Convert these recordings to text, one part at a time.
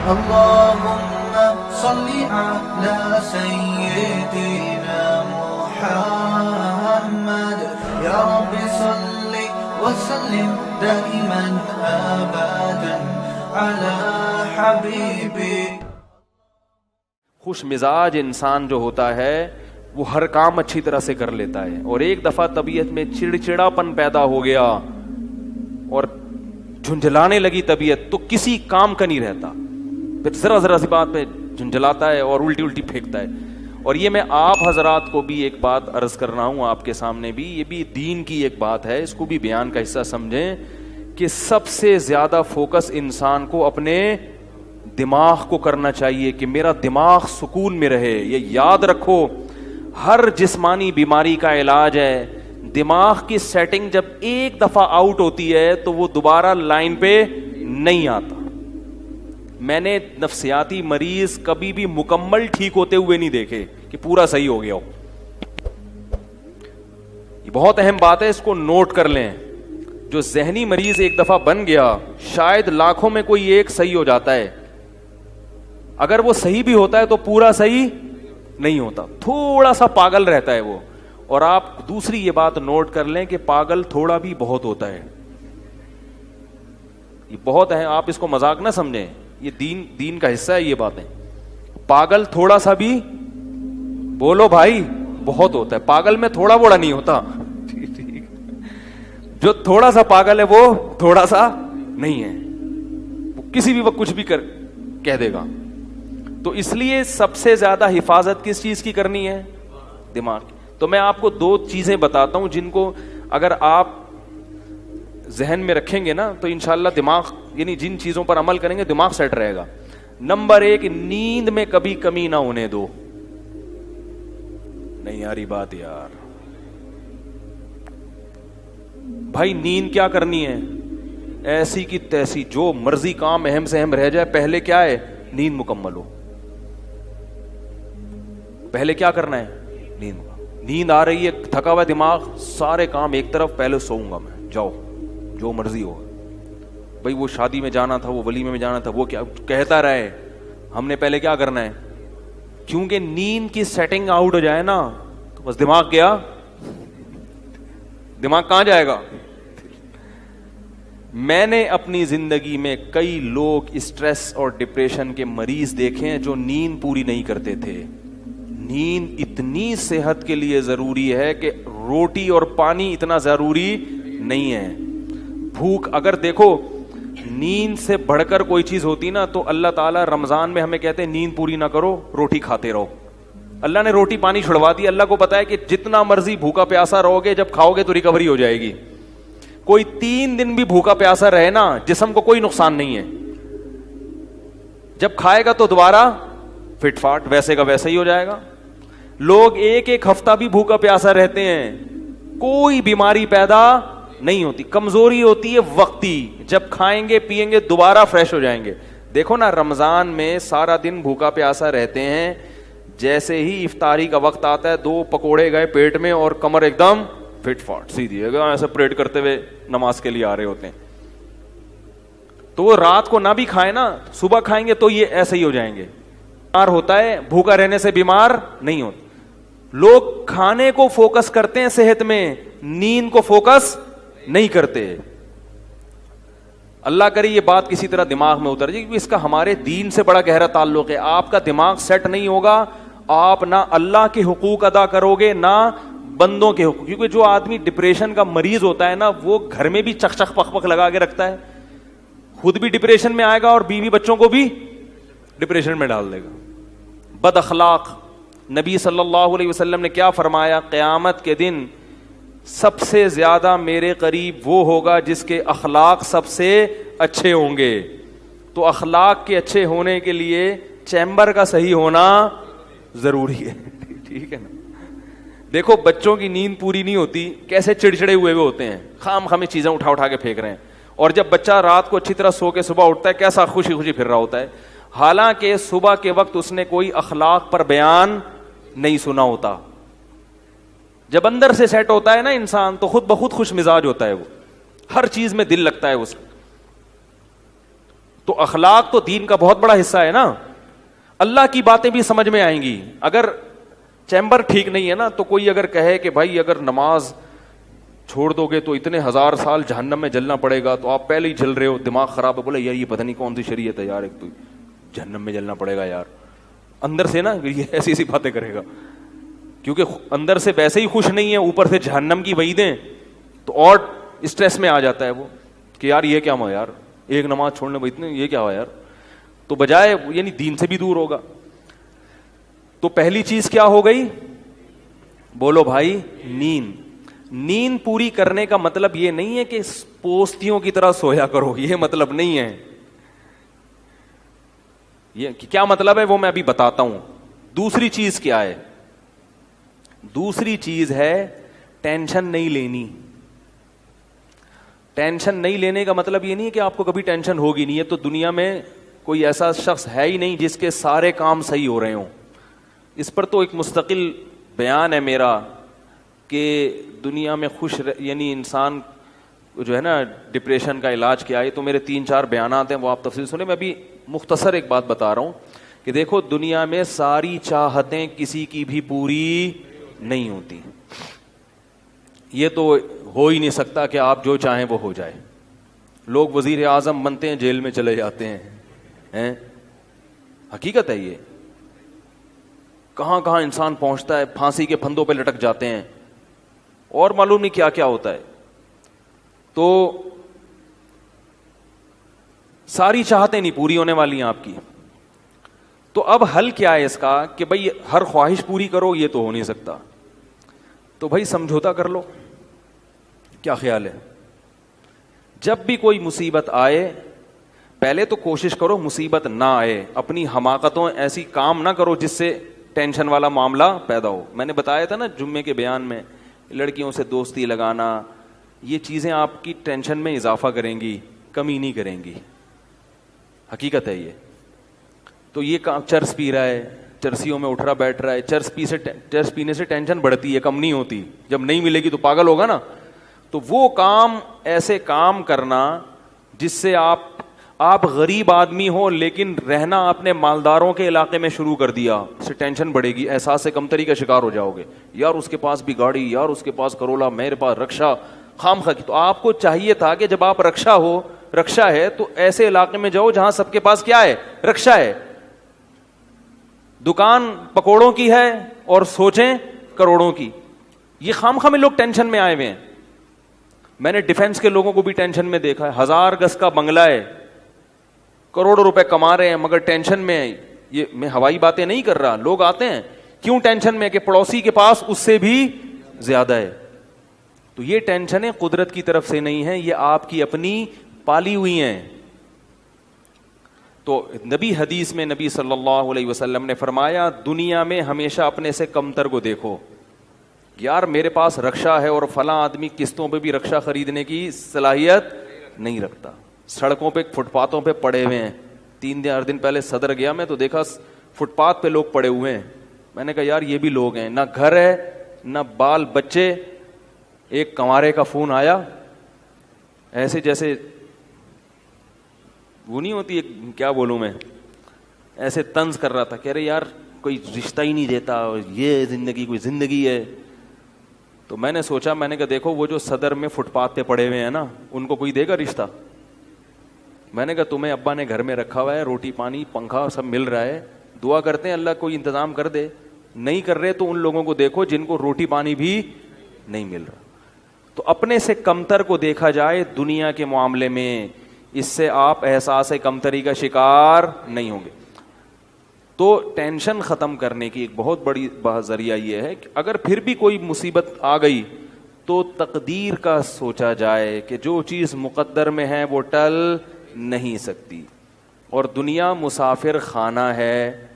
اللهم صل على سيدنا محمد يا رب صل وسلم دائما ابدا على حبيبك. خوش مزاج انسان جو ہوتا ہے وہ ہر کام اچھی طرح سے کر لیتا ہے, اور ایک دفعہ طبیعت میں چڑچڑاپن پیدا ہو گیا اور جھنجھلانے لگی طبیعت تو کسی کام کا نہیں رہتا, پھر ذرا سی بات پہ جھنجھلاتا ہے اور الٹی پھینکتا ہے. اور یہ میں آپ حضرات کو بھی ایک بات عرض کر رہا ہوں آپ کے سامنے بھی, یہ بھی دین کی ایک بات ہے, اس کو بھی بیان کا حصہ سمجھیں کہ سب سے زیادہ فوکس انسان کو اپنے دماغ کو کرنا چاہیے کہ میرا دماغ سکون میں رہے. یہ یاد رکھو ہر جسمانی بیماری کا علاج ہے, دماغ کی سیٹنگ جب ایک دفعہ آؤٹ ہوتی ہے تو وہ دوبارہ لائن پہ نہیں آتا. میں نے نفسیاتی مریض کبھی بھی مکمل ٹھیک ہوتے ہوئے نہیں دیکھے کہ پورا صحیح ہو گیا ہو. یہ بہت اہم بات ہے, اس کو نوٹ کر لیں. جو ذہنی مریض ایک دفعہ بن گیا شاید لاکھوں میں کوئی ایک صحیح ہو جاتا ہے, اگر وہ صحیح بھی ہوتا ہے تو پورا صحیح نہیں ہوتا, تھوڑا سا پاگل رہتا ہے وہ. اور آپ دوسری یہ بات نوٹ کر لیں کہ پاگل تھوڑا بھی بہت ہوتا ہے, یہ بہت ہے, آپ اس کو مذاق نہ سمجھیں, یہ دین کا حصہ ہے یہ باتیں. پاگل تھوڑا سا بھی بولو بھائی بہت ہوتا ہے, پاگل میں تھوڑا بوڑا نہیں ہوتا. جو تھوڑا سا پاگل ہے وہ تھوڑا سا نہیں ہے, وہ کسی بھی وقت کچھ بھی کہہ دے گا. تو اس لیے سب سے زیادہ حفاظت کس چیز کی کرنی ہے؟ دماغ کی. تو میں آپ کو دو چیزیں بتاتا ہوں جن کو اگر آپ ذہن میں رکھیں گے نا تو انشاءاللہ دماغ, یعنی جن چیزوں پر عمل کریں گے دماغ سیٹ رہے گا. نمبر 1, نیند میں کبھی کمی نہ ہونے دو. نہیں یاری بات یار بھائی, نیند کیا کرنی ہے؟ ایسی کی تیسی جو مرضی کام اہم سے اہم رہ جائے, پہلے کیا ہے؟ نیند مکمل ہو. پہلے کیا کرنا ہے؟ نیند آ رہی ہے, تھکا ہوا دماغ, سارے کام ایک طرف, پہلے سوؤں گا میں, جاؤ جو مرضی ہو. بھائی وہ شادی میں جانا تھا, وہ ولیمے میں جانا تھا, وہ کیا کہتا رہے, ہم نے پہلے کیا کرنا ہے؟ کیونکہ نیند کی سیٹنگ آؤٹ ہو جائے نا تو بس دماغ گیا, دماغ کہاں جائے گا؟ میں نے اپنی زندگی میں کئی لوگ اسٹریس اور ڈپریشن کے مریض دیکھے ہیں جو نیند پوری نہیں کرتے تھے. نیند اتنی صحت کے لیے ضروری ہے کہ روٹی اور پانی اتنا ضروری نہیں ہے. بھوک, اگر دیکھو نیند سے بڑھ کر کوئی چیز ہوتی نا تو اللہ تعالیٰ رمضان میں ہمیں کہتے ہیں نیند پوری نہ کرو, روٹی کھاتے رہو. اللہ نے روٹی پانی چھڑوا دی. اللہ کو پتا ہے کہ جتنا مرضی بھوکا پیاسا رہو گے, جب کھاؤ گے تو ریکوری ہو جائے گی. کوئی 3 دن بھی بھوکا پیاسا رہے نا, جسم کو کوئی نقصان نہیں ہے, جب کھائے گا تو دوبارہ فٹ فاٹ ویسے کا ویسا ہی ہو جائے گا. لوگ ایک ہفتہ بھی بھوکا پیاسا رہتے ہیں, کوئی بیماری پیدا نہیں ہوتی, کمزوری ہوتی ہے وقتی, جب کھائیں گے پیئیں گے دوبارہ فریش ہو جائیں گے. دیکھو نا رمضان میں سارا دن بھوکا پیاسا رہتے ہیں, جیسے ہی افطاری کا وقت آتا ہے 2 پکوڑے گئے پیٹ میں اور کمر ایک دم فٹ فاٹ سیدھی ایسے پریڈ کرتے ہوئے نماز کے لیے آ رہے ہوتے ہیں. تو وہ رات کو نہ بھی کھائیں نا, صبح کھائیں گے تو یہ ایسے ہی ہو جائیں گے. بیمار ہوتا ہے, بھوکا رہنے سے بیمار نہیں ہوتا. لوگ کھانے کو فوکس کرتے ہیں صحت میں, نیند کو فوکس نہیں کرتے. اللہ کرے یہ بات کسی طرح دماغ میں اتر جائے, کیونکہ اس کا ہمارے دین سے بڑا گہرا تعلق ہے. آپ کا دماغ سیٹ نہیں ہوگا, آپ نہ اللہ کے حقوق ادا کرو گے نہ بندوں کے حقوق. کیونکہ جو آدمی ڈپریشن کا مریض ہوتا ہے نا, وہ گھر میں بھی چک چک پک پک لگا کے رکھتا ہے, خود بھی ڈپریشن میں آئے گا اور بیوی بچوں کو بھی ڈپریشن میں ڈال دے گا. بد اخلاق, نبی صلی اللہ علیہ وسلم نے کیا فرمایا؟ قیامت کے دن سب سے زیادہ میرے قریب وہ ہوگا جس کے اخلاق سب سے اچھے ہوں گے. تو اخلاق کے اچھے ہونے کے لیے چیمبر کا صحیح ہونا ضروری ہے. ٹھیک ہے نا. دیکھو بچوں کی نیند پوری نہیں ہوتی, کیسے چڑچڑے ہوئے ہوتے ہیں, خام خامے چیزیں اٹھا کے پھینک رہے ہیں. اور جب بچہ رات کو اچھی طرح سو کے صبح اٹھتا ہے کیسا خوشی خوشی پھر رہا ہوتا ہے, حالانکہ صبح کے وقت اس نے کوئی اخلاق پر بیان نہیں سنا ہوتا. جب اندر سے سیٹ ہوتا ہے نا انسان تو خود بخود خوش مزاج ہوتا ہے, وہ ہر چیز میں دل لگتا ہے اس. تو اخلاق تو دین کا بہت بڑا حصہ ہے نا. اللہ کی باتیں بھی سمجھ میں آئیں گی. اگر چیمبر ٹھیک نہیں ہے نا, تو کوئی اگر کہے کہ بھائی اگر نماز چھوڑ دو گے تو اتنے 1000 سال جہنم میں جلنا پڑے گا, تو آپ پہلے ہی جل رہے ہو, دماغ خراب ہے. بولے یار یہ پتہ نہیں کون سی شریعت ہے یار, ایک تو جہنم میں جلنا پڑے گا یار, اندر سے نا یہ ایسی ایسی باتیں کرے گا, کیونکہ اندر سے ویسے ہی خوش نہیں ہے, اوپر سے جہنم کی وعیدیں, تو اور اسٹریس میں آ جاتا ہے وہ کہ یار یہ کیا ہوا یار, ایک نماز چھوڑنے میں اتنے یہ کیا ہوا یار. تو بجائے یعنی دین سے بھی دور ہوگا. تو پہلی چیز کیا ہو گئی, بولو بھائی, نیند. نیند پوری کرنے کا مطلب یہ نہیں ہے کہ پوستیوں کی طرح سویا کرو, یہ مطلب نہیں ہے. یہ کیا مطلب ہے وہ میں ابھی بتاتا ہوں. دوسری چیز کیا ہے, دوسری چیز ہے ٹینشن نہیں لینی. ٹینشن نہیں لینے کا مطلب یہ نہیں ہے کہ آپ کو کبھی ٹینشن ہوگی نہیں. ہے تو دنیا میں کوئی ایسا شخص ہے ہی نہیں جس کے سارے کام صحیح ہو رہے ہوں. اس پر تو ایک مستقل بیان ہے میرا کہ دنیا میں یعنی انسان جو ہے نا ڈپریشن کا علاج کیا ہے. تو میرے 3-4 بیانات ہیں, وہ آپ تفصیل سنیں. میں ابھی مختصر ایک بات بتا رہا ہوں کہ دیکھو دنیا میں ساری چاہتیں کسی کی بھی پوری نہیں ہوتی. یہ تو ہو ہی نہیں سکتا کہ آپ جو چاہیں وہ ہو جائے. لوگ وزیر اعظم بنتے ہیں, جیل میں چلے جاتے ہیں. حقیقت ہے یہ. کہاں کہاں انسان پہنچتا ہے, پھانسی کے پھندوں پہ لٹک جاتے ہیں, اور معلوم نہیں کیا کیا ہوتا ہے. تو ساری چاہتیں نہیں پوری ہونے والی ہیں آپ کی. تو اب حل کیا ہے اس کا کہ بھائی ہر خواہش پوری کرو, یہ تو ہو نہیں سکتا. تو بھائی سمجھوتا کر لو. کیا خیال ہے, جب بھی کوئی مصیبت آئے پہلے تو کوشش کرو مصیبت نہ آئے. اپنی حماقتوں ایسی کام نہ کرو جس سے ٹینشن والا معاملہ پیدا ہو. میں نے بتایا تھا نا جمعے کے بیان میں, لڑکیوں سے دوستی لگانا, یہ چیزیں آپ کی ٹینشن میں اضافہ کریں گی, کمی نہیں کریں گی. حقیقت ہے یہ. تو یہ کام, چرس پی رہا ہے, چرسیوں میں اٹھ رہا بیٹھ رہا ہے, چرس پینے سے ٹینشن بڑھتی ہے, کم نہیں ہوتی. جب نہیں ملے گی تو پاگل ہوگا نا. تو وہ کام, ایسے کام کرنا جس سے آپ غریب آدمی ہو لیکن رہنا اپنے مالداروں کے علاقے میں شروع کر دیا, اس سے ٹینشن بڑھے گی, احساس کمتری کا شکار ہو جاؤ گے. یار اس کے پاس بھی گاڑی, یار اس کے پاس کرولا, میرے پاس رکشا, خام خا کی. تو آپ کو چاہیے تھا کہ جب آپ رکشا ہے تو ایسے علاقے میں جاؤ جہاں سب کے پاس کیا ہے, رکشا ہے. دکان پکوڑوں کی ہے اور سوچیں کروڑوں کی. یہ خام خواہ میں لوگ ٹینشن میں آئے ہوئے ہیں. میں نے ڈیفنس کے لوگوں کو بھی ٹینشن میں دیکھا ہے. 1000 گز کا بنگلہ ہے, کروڑوں روپے کما رہے ہیں, مگر ٹینشن میں ہے. یہ میں ہوائی باتیں نہیں کر رہا. لوگ آتے ہیں کیوں ٹینشن میں کہ پڑوسی کے پاس اس سے بھی زیادہ ہے. تو یہ ٹینشنیں قدرت کی طرف سے نہیں ہیں, یہ آپ کی اپنی پالی ہوئی ہیں. تو حدیث میں نبی صلی اللہ علیہ وسلم نے فرمایا دنیا میں ہمیشہ اپنے سے کمتر کو دیکھو. یار میرے پاس رکشا ہے اور فلاں آدمی قسطوں پہ بھی رکشا خریدنے کی صلاحیت نہیں رکھتا, سڑکوں پہ فٹ پاتھوں پہ پڑے ہوئے ہیں. 3 دن پہلے صدر گیا میں تو دیکھا فٹ پاتھ پہ لوگ پڑے ہوئے ہیں. میں نے کہا یار یہ بھی لوگ ہیں, نہ گھر ہے نہ بال بچے. ایک کنوارے کا فون آیا, ایسے جیسے وہ نہیں ہوتی, کیا بولوں میں, ایسے طنز کر رہا تھا. کہہ رہے یار کوئی رشتہ ہی نہیں دیتا, یہ زندگی کوئی زندگی ہے. تو میں نے سوچا, میں نے کہا دیکھو وہ جو صدر میں فٹ پاتھ پہ پڑے ہوئے ہیں نا, ان کو کوئی دے گا رشتہ؟ میں نے کہا تمہیں ابا نے گھر میں رکھا ہوا ہے, روٹی پانی پنکھا سب مل رہا ہے, دعا کرتے ہیں اللہ کوئی انتظام کر دے. نہیں کر رہے تو ان لوگوں کو دیکھو جن کو روٹی پانی بھی نہیں مل رہا. تو اپنے سے کمتر کو دیکھا جائے دنیا کے معاملے میں, اس سے آپ احساس کمتری کا شکار نہیں ہوں گے. تو ٹینشن ختم کرنے کی ایک بہت بڑی ذریعہ یہ ہے کہ اگر پھر بھی کوئی مصیبت آ گئی تو تقدیر کا سوچا جائے کہ جو چیز مقدر میں ہے وہ ٹل نہیں سکتی. اور دنیا مسافر خانہ ہے,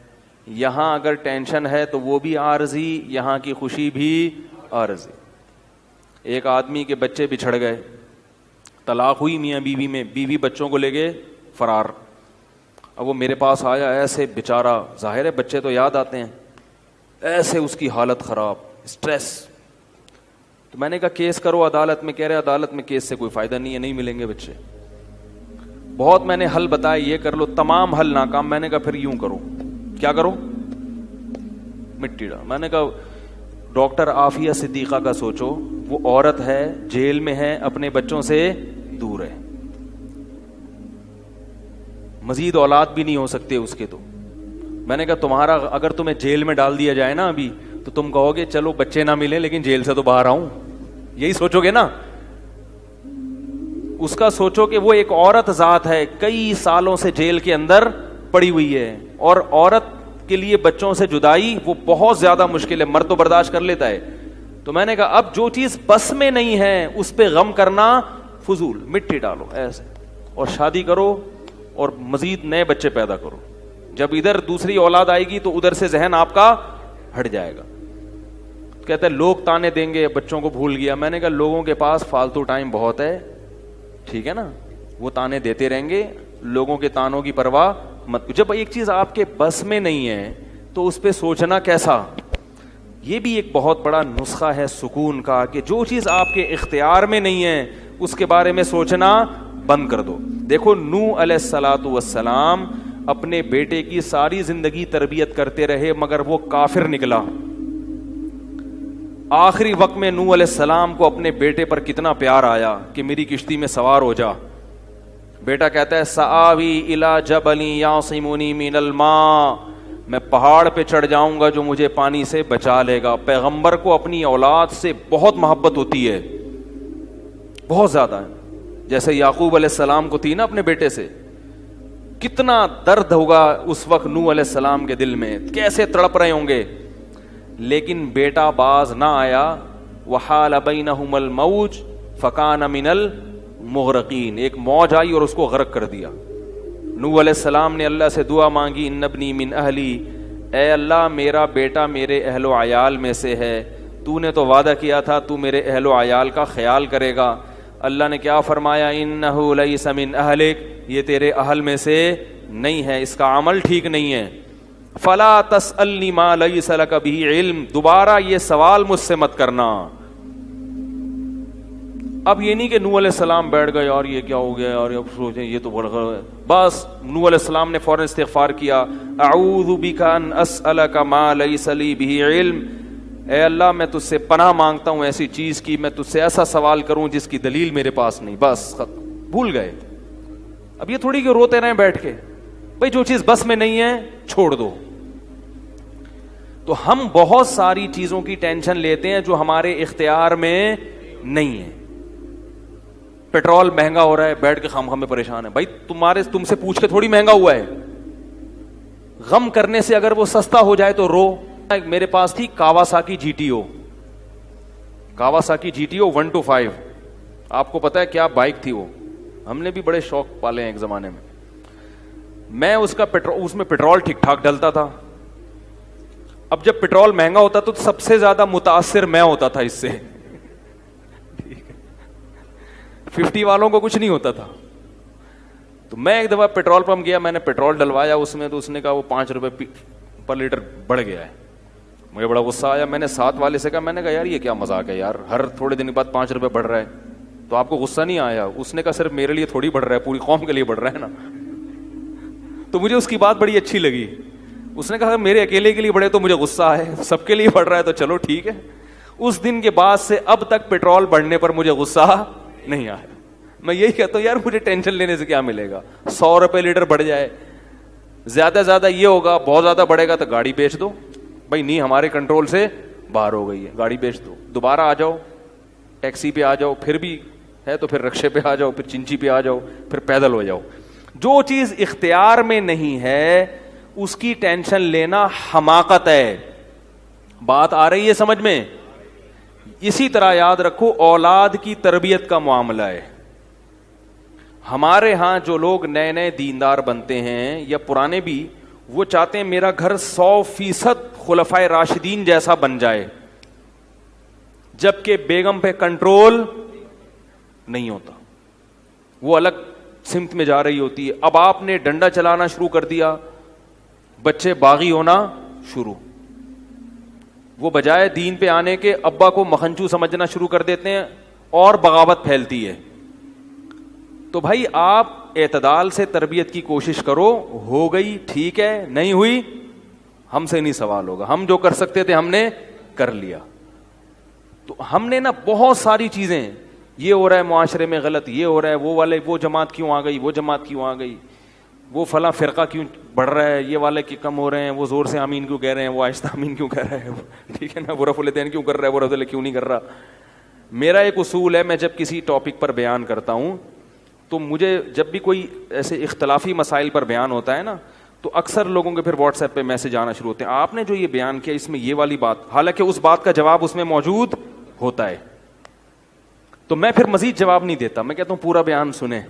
یہاں اگر ٹینشن ہے تو وہ بھی عارضی, یہاں کی خوشی بھی عارضی. ایک آدمی کے بچے بچھڑ گئے, طلاق ہوئی میاں بیوی میں, بیوی بچوں کو لے گئے فرار. اب وہ میرے پاس آیا, ایسے بیچارہ, ظاہر ہے بچے تو یاد آتے ہیں, ایسے اس کی حالت خراب, اسٹریس. تو میں نے کہا کیس کرو عدالت میں. کہہ رہے عدالت میں کیس سے کوئی فائدہ نہیں ہے, نہیں ملیں گے بچے. بہت میں نے حل بتایا, یہ کر لو, تمام حل ناکام. میں نے کہا پھر یوں کرو. کیا کرو؟ مٹی ڈالو. میں نے کہا ڈاکٹر عافیہ صدیقہ کا سوچو, وہ عورت ہے, جیل میں ہے, اپنے بچوں سے دور ہے, مزید اولاد بھی نہیں ہو سکتے اس کے. تو میں نے کہا تمہارا اگر تمہیں جیل میں ڈال دیا جائے نا ابھی, تو تم کہو گے چلو بچے نہ ملے لیکن جیل سے تو باہر آؤں, یہی سوچو گے نا. اس کا سوچو کہ وہ ایک عورت ذات ہے, کئی سالوں سے جیل کے اندر پڑی ہوئی ہے, اور عورت کے لیے بچوں سے جدائی وہ بہت زیادہ مشکل ہے. مرد تو برداشت کر لیتا ہے. تو میں نے کہا اب جو چیز بس میں نہیں ہے اس پہ غم کرنا فضول, مٹی ڈالو ایسے اور شادی کرو اور مزید نئے بچے پیدا کرو. جب ادھر دوسری اولاد آئے گی تو ادھر سے ذہن آپ کا ہٹ جائے گا. کہتا ہے لوگ تانے دیں گے, بچوں کو بھول گیا. میں نے کہا لوگوں کے پاس فالتو ٹائم بہت ہے, ٹھیک ہے نا, وہ تانے دیتے رہیں گے, لوگوں کے تانوں کی پرواہ مت. جب ایک چیز آپ کے بس میں نہیں ہے تو اس پہ سوچنا کیسا. یہ بھی ایک بہت بڑا نسخہ ہے سکون کا, کہ جو چیز آپ کے اختیار میں نہیں ہے اس کے بارے میں سوچنا بند کر دو. دیکھو نوح علیہ الصلوۃ والسلام اپنے بیٹے کی ساری زندگی تربیت کرتے رہے مگر وہ کافر نکلا. آخری وقت میں نوح علیہ السلام کو اپنے بیٹے پر کتنا پیار آیا کہ میری کشتی میں سوار ہو جا. بیٹا کہتا ہے سآوی الی جبل یعصمنی من الماء, میں پہاڑ پہ چڑھ جاؤں گا جو مجھے پانی سے بچا لے گا. پیغمبر کو اپنی اولاد سے بہت محبت ہوتی ہے, بہت زیادہ ہے, جیسے یعقوب علیہ السلام کو تھی نا اپنے بیٹے سے. کتنا درد ہوگا اس وقت نوح علیہ السلام کے دل میں, کیسے تڑپ رہے ہوں گے. لیکن بیٹا باز نہ آیا. وحال بینہم الموج فکان من المغرقین, ایک موج آئی اور اس کو غرق کر دیا. نوح علیہ السلام نے اللہ سے دعا مانگی, ان ابنی من اہلی, اے اللہ میرا بیٹا میرے اہل و عیال میں سے ہے, تو نے تو وعدہ کیا تھا تو میرے اہل و عیال کا خیال کرے گا. اللہ نے کیا فرمایا, انہ لیس من اہلک, یہ تیرے اہل میں سے نہیں ہے, اس کا عمل ٹھیک نہیں ہے. فلا تسألنی ما لیس لک بہ علم, دوبارہ یہ سوال مجھ سے مت کرنا. اب یہ نہیں کہ نوح علیہ السلام بیٹھ گئے اور یہ کیا ہو گیا اور اب سوچیں یہ تو بڑا, بس نوح علیہ السلام نے فوراً استغفار کیا, اعوذ بک ان اسألک ما لیس لی بہ علم, اے اللہ میں تجھ سے پناہ مانگتا ہوں ایسی چیز کی, میں تجھ سے ایسا سوال کروں جس کی دلیل میرے پاس نہیں. بس بھول گئے. اب یہ تھوڑی کہ روتے رہیں بیٹھ کے, بھئی جو چیز بس میں نہیں ہے چھوڑ دو. تو ہم بہت ساری چیزوں کی ٹینشن لیتے ہیں جو ہمارے اختیار میں نہیں ہے. پیٹرول مہنگا ہو رہا ہے, بیٹھ کے خام میں پریشان ہے. بھائی تم سے پوچھ کے تھوڑی مہنگا ہوا ہے. غم کرنے سے اگر وہ سستا ہو جائے تو رو. میرے پاس تھی Kawasaki G T O, Kawasaki G T O 125. آپ کو پتا ہے کیا بائک تھی وہ, ہم نے بھی بڑے شوق پالے ہیں ایک زمانے میں. میں اس میں پیٹرول ٹھیک ٹھاک ڈلتا تھا. اب جب پیٹرول مہنگا ہوتا تو سب سے زیادہ متاثر میں ہوتا تھا اس سے. 50 والوں کو کچھ نہیں ہوتا تھا. تو میں ایک دفعہ پیٹرول پمپ گیا, میں نے پیٹرول ڈلوایا اس میں, تو اس نے کہا وہ 5 روپے پر لیٹر بڑھ گیا ہے. مجھے بڑا غصہ آیا. میں نے ساتھ والے سے کہا, میں نے کہا یار یہ کیا مذاق ہے یار, ہر تھوڑے دن کے بعد 5 روپے بڑھ رہا ہے, تو آپ کو غصہ نہیں آیا؟ اس نے کہا صرف میرے لیے تھوڑی بڑھ رہا ہے, پوری قوم کے لیے بڑھ رہا ہے نا. تو مجھے اس کی بات بڑی اچھی لگی. اس نے کہا میرے اکیلے کے لیے بڑھے تو مجھے غصہ آئے, سب کے لیے بڑھ رہا ہے تو چلو ٹھیک ہے. اس دن کے بعد سے اب تک پیٹرول بڑھنے پر مجھے غصہ نہیں آیا. میں یہی کہتا ہوں یار مجھے ٹینشن لینے سے کیا ملے گا, 100 روپے لیٹر بڑھ جائے, زیادہ زیادہ یہ ہوگا, بہت زیادہ بڑھے گا تو گاڑی بیچ دو. بھائی نہیں ہمارے کنٹرول سے باہر ہو گئی ہے, گاڑی بیچ دو, دوبارہ آ جاؤ, ٹیکسی پہ آ جاؤ, پھر بھی ہے تو پھر رکشے پہ آ جاؤ, پھر چنچی پہ آ جاؤ, پھر پیدل ہو جاؤ. جو چیز اختیار میں نہیں ہے اس کی ٹینشن لینا حماقت ہے. بات آ رہی ہے سمجھ میں؟ اسی طرح یاد رکھو اولاد کی تربیت کا معاملہ ہے. ہمارے ہاں جو لوگ نئے نئے دیندار بنتے ہیں یا پرانے بھی, وہ چاہتے ہیں میرا گھر 100% خلفائے راشدین جیسا بن جائے, جبکہ بیگم پہ کنٹرول نہیں ہوتا, وہ الگ سمت میں جا رہی ہوتی ہے. اب آپ نے ڈنڈا چلانا شروع کر دیا, بچے باغی ہونا شروع, وہ بجائے دین پہ آنے کے ابا کو مکھنچو سمجھنا شروع کر دیتے ہیں اور بغاوت پھیلتی ہے. تو بھائی آپ اعتدال سے تربیت کی کوشش کرو, ہو گئی ٹھیک ہے, نہیں ہوئی ہم سے نہیں سوال ہوگا, ہم جو کر سکتے تھے ہم نے کر لیا. تو ہم نے نا بہت ساری چیزیں, یہ ہو رہا ہے معاشرے میں غلط, یہ ہو رہا ہے, وہ والے وہ جماعت کیوں آ گئی, وہ جماعت کیوں آ گئی, وہ فلاں فرقہ کیوں بڑھ رہا ہے, یہ والے کی کم ہو رہے ہیں, وہ زور سے آمین کیوں کہہ رہے ہیں, وہ آہستہ آمین کیوں کہہ رہے ہیں, ٹھیک ہے نا, وہ رفع الیدین کیوں کر رہا ہے, وہ رفع کیوں نہیں کر رہا. میرا ایک اصول ہے, میں جب کسی ٹاپک پر بیان کرتا ہوں تو مجھے جب بھی کوئی ایسے اختلافی مسائل پر بیان ہوتا ہے نا, تو اکثر لوگوں کے پھر واٹس ایپ پہ میسج آنا شروع ہوتے ہیں, آپ نے جو یہ بیان کیا اس میں یہ والی بات, حالانکہ اس بات کا جواب اس میں موجود ہوتا ہے. تو میں پھر مزید جواب نہیں دیتا, میں کہتا ہوں پورا بیان سنیں.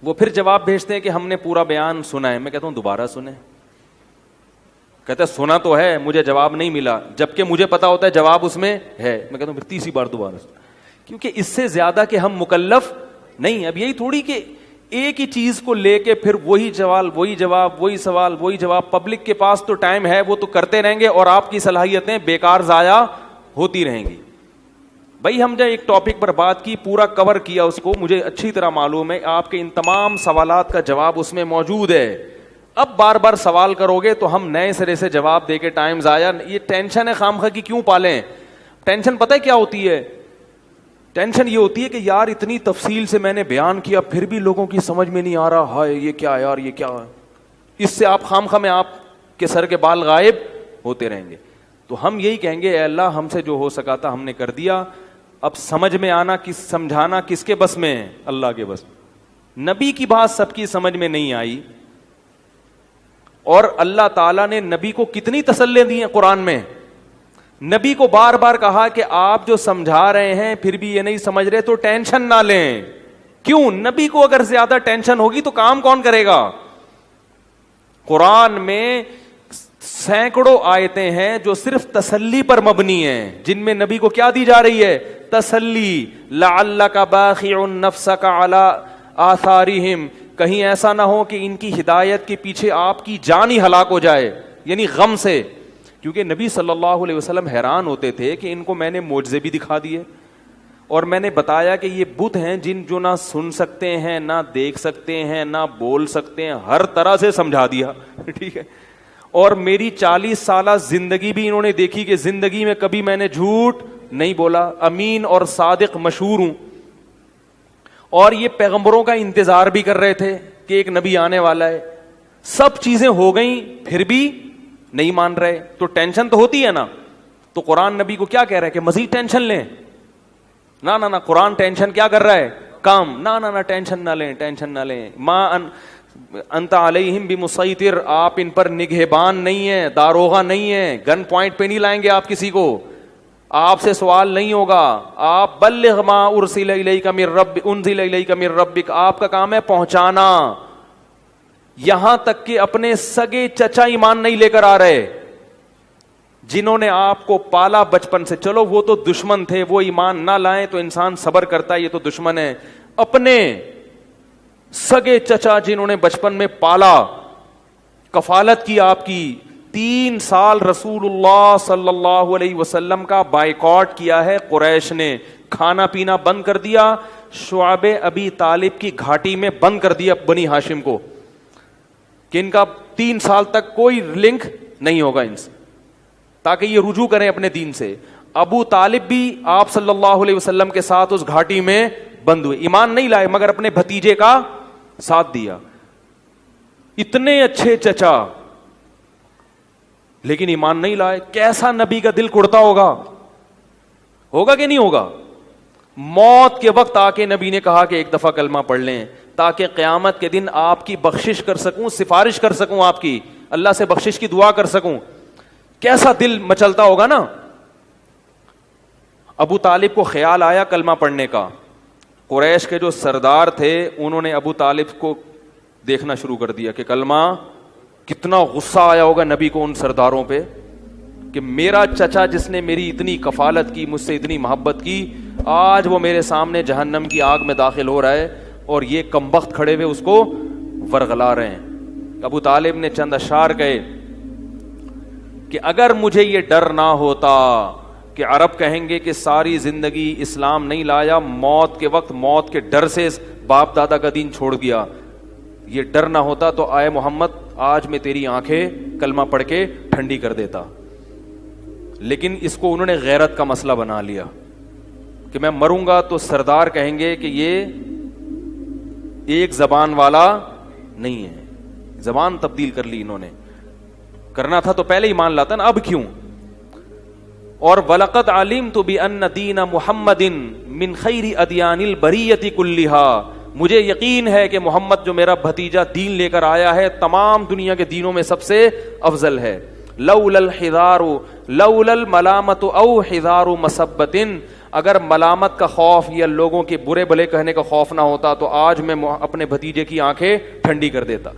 وہ پھر جواب بھیجتے ہیں کہ ہم نے پورا بیان سنا ہے, میں کہتا ہوں دوبارہ سنیں. کہتا ہے سنا تو ہے, مجھے جواب نہیں ملا, جبکہ مجھے پتا ہوتا ہے جواب اس میں ہے. میں کہتا ہوں پھر تیسری بار دوبارہ سن, کیونکہ اس سے زیادہ کہ ہم مکلف نہیں. اب یہی تھوڑی کہ ایک ہی چیز کو لے کے پھر وہی سوال وہی جواب, وہی سوال وہی جواب. پبلک کے پاس تو ٹائم ہے, وہ تو کرتے رہیں گے اور آپ کی صلاحیتیں بیکار ضائع ہوتی رہیں گی. بھائی ہم نے ایک ٹاپک پر بات کی, پورا کور کیا اس کو, مجھے اچھی طرح معلوم ہے آپ کے ان تمام سوالات کا جواب اس میں موجود ہے. اب بار بار سوال کرو گے تو ہم نئے سرے سے جواب دے کے ٹائم ضائع, یہ ٹینشن ہے خام خواہ کی کیوں پالیں. ٹینشن پتہ ہے کیا ہوتی ہے, ٹینشن یہ ہوتی ہے کہ یار اتنی تفصیل سے میں نے بیان کیا پھر بھی لوگوں کی سمجھ میں نہیں آ رہا, ہائے یہ کیا یار, یہ کیا ہے. اس سے آپ خام خواہ میں آپ کے سر کے بال غائب ہوتے رہیں گے. تو ہم یہی کہیں گے, اے اللہ ہم سے جو ہو سکا تھا ہم نے کر دیا. اب سمجھ میں آنا سمجھانا کس کے بس میں ہے, اللہ کے بس. نبی کی بات سب کی سمجھ میں نہیں آئی, اور اللہ تعالیٰ نے نبی کو کتنی تسلیاں دی ہیں قرآن میں. نبی کو بار بار کہا کہ آپ جو سمجھا رہے ہیں پھر بھی یہ نہیں سمجھ رہے تو ٹینشن نہ لیں. کیوں؟ نبی کو اگر زیادہ ٹینشن ہوگی تو کام کون کرے گا. قرآن میں سینکڑوں آیتیں ہیں جو صرف تسلی پر مبنی ہیں, جن میں نبی کو کیا دی جا رہی ہے, تسلی. لعلک باخع نفسک علی آثارہم, کہیں ایسا نہ ہو کہ ان کی ہدایت کے پیچھے آپ کی جان ہی ہلاک ہو جائے, یعنی غم سے. کیونکہ نبی صلی اللہ علیہ وسلم حیران ہوتے تھے کہ ان کو میں نے معجزے بھی دکھا دیے, اور میں نے بتایا کہ یہ بت ہیں جن جو نہ سن سکتے ہیں, نہ دیکھ سکتے ہیں, نہ بول سکتے ہیں, ہر طرح سے سمجھا دیا, ٹھیک ہے. اور میری 40 سالہ زندگی بھی انہوں نے دیکھی کہ زندگی میں کبھی میں نے جھوٹ نہیں بولا, امین اور صادق مشہور ہوں. اور یہ پیغمبروں کا انتظار بھی کر رہے تھے کہ ایک نبی آنے والا ہے. سب چیزیں ہو گئیں پھر بھی نہیں مان رہے, تو ٹینشن تو ہوتی ہے نا. تو قرآن نبی کو کیا کہہ رہا ہے کہ مزید ٹینشن لیں؟ نہ قرآن ٹینشن کیا کر رہا ہے, کام. نہ ٹینشن نہ لیں, ٹینشن نہ لیں. انت علیہم بمسیطر, آپ ان پر نگہبان نہیں ہیں, داروغہ نہیں ہیں, گن پوائنٹ پہ نہیں لائیں گے آپ کسی کو, آپ سے سوال نہیں ہوگا. آپ بلغ ما ارسل الیک من ربک, آپ کا کام ہے پہنچانا. یہاں تک کہ اپنے سگے چچا ایمان نہیں لے کر آ رہے, جنہوں نے آپ کو پالا بچپن سے. چلو وہ تو دشمن تھے, وہ ایمان نہ لائیں تو انسان صبر کرتا ہے, یہ تو دشمن ہے. اپنے سگے چچا جنہوں نے بچپن میں پالا, کفالت کی آپ کی, 3 سال رسول اللہ صلی اللہ علیہ وسلم کا بائیکاٹ کیا ہے قریش نے, کھانا پینا بند کر دیا, شعب ابی طالب کی گھاٹی میں بند کر دیا بنی ہاشم کو, کہ ان کا 3 سال تک کوئی لنک نہیں ہوگا ان سے, تاکہ یہ رجوع کریں اپنے دین سے. ابو طالب بھی آپ صلی اللہ علیہ وسلم کے ساتھ اس گھاٹی میں بند ہوئے, ایمان نہیں لائے مگر اپنے بھتیجے کا ساتھ دیا. اتنے اچھے چچا لیکن ایمان نہیں لائے. کیسا نبی کا دل کڑتا ہوگا کہ نہیں ہوگا. موت کے وقت آ کے نبی نے کہا کہ ایک دفعہ کلمہ پڑھ لیں تاکہ قیامت کے دن آپ کی بخشش کر سکوں, سفارش کر سکوں, آپ کی اللہ سے بخشش کی دعا کر سکوں. کیسا دل مچلتا ہوگا نا. ابو طالب کو خیال آیا کلمہ پڑھنے کا. قریش کے جو سردار تھے انہوں نے ابو طالب کو دیکھنا شروع کر دیا کہ کلمہ, کتنا غصہ آیا ہوگا نبی کو ان سرداروں پہ کہ میرا چچا جس نے میری اتنی کفالت کی, مجھ سے اتنی محبت کی, آج وہ میرے سامنے جہنم کی آگ میں داخل ہو رہا ہے اور یہ کمبخت کھڑے ہوئے اس کو ورغلا رہے ہیں. ابو طالب نے چند اشعار کہے کہ اگر مجھے یہ ڈر نہ ہوتا کہ عرب کہیں گے کہ ساری زندگی اسلام نہیں لایا, موت کے وقت موت کے ڈر سے باپ دادا کا دین چھوڑ دیا, یہ ڈر نہ ہوتا تو آئے محمد آج میں تیری آنکھیں کلمہ پڑھ کے ٹھنڈی کر دیتا. لیکن اس کو انہوں نے غیرت کا مسئلہ بنا لیا کہ میں مروں گا تو سردار کہیں گے کہ یہ ایک زبان والا نہیں ہے. زبان تبدیل کر لی انہوں نے, کرنا تھا تو پہلے ہی مان لاتا نا, اب کیوں. اور وَلَقَدْ عَلِمْتُ بِأَنَّ دِينَ مُحَمَّدٍ مِّن خَيْرِ أَدْيَانِ الْبَرِيَّةِ كُلِّهَا, مجھے یقین ہے کہ محمد جو میرا بھتیجا دین لے کر آیا ہے تمام دنیا کے دینوں میں سب سے افضل ہے. لولا الحذار لولا الملامت او حذار مسبت, اگر ملامت کا خوف یا لوگوں کے برے بھلے کہنے کا خوف نہ ہوتا تو آج میں اپنے بھتیجے کی آنکھیں ٹھنڈی کر دیتا.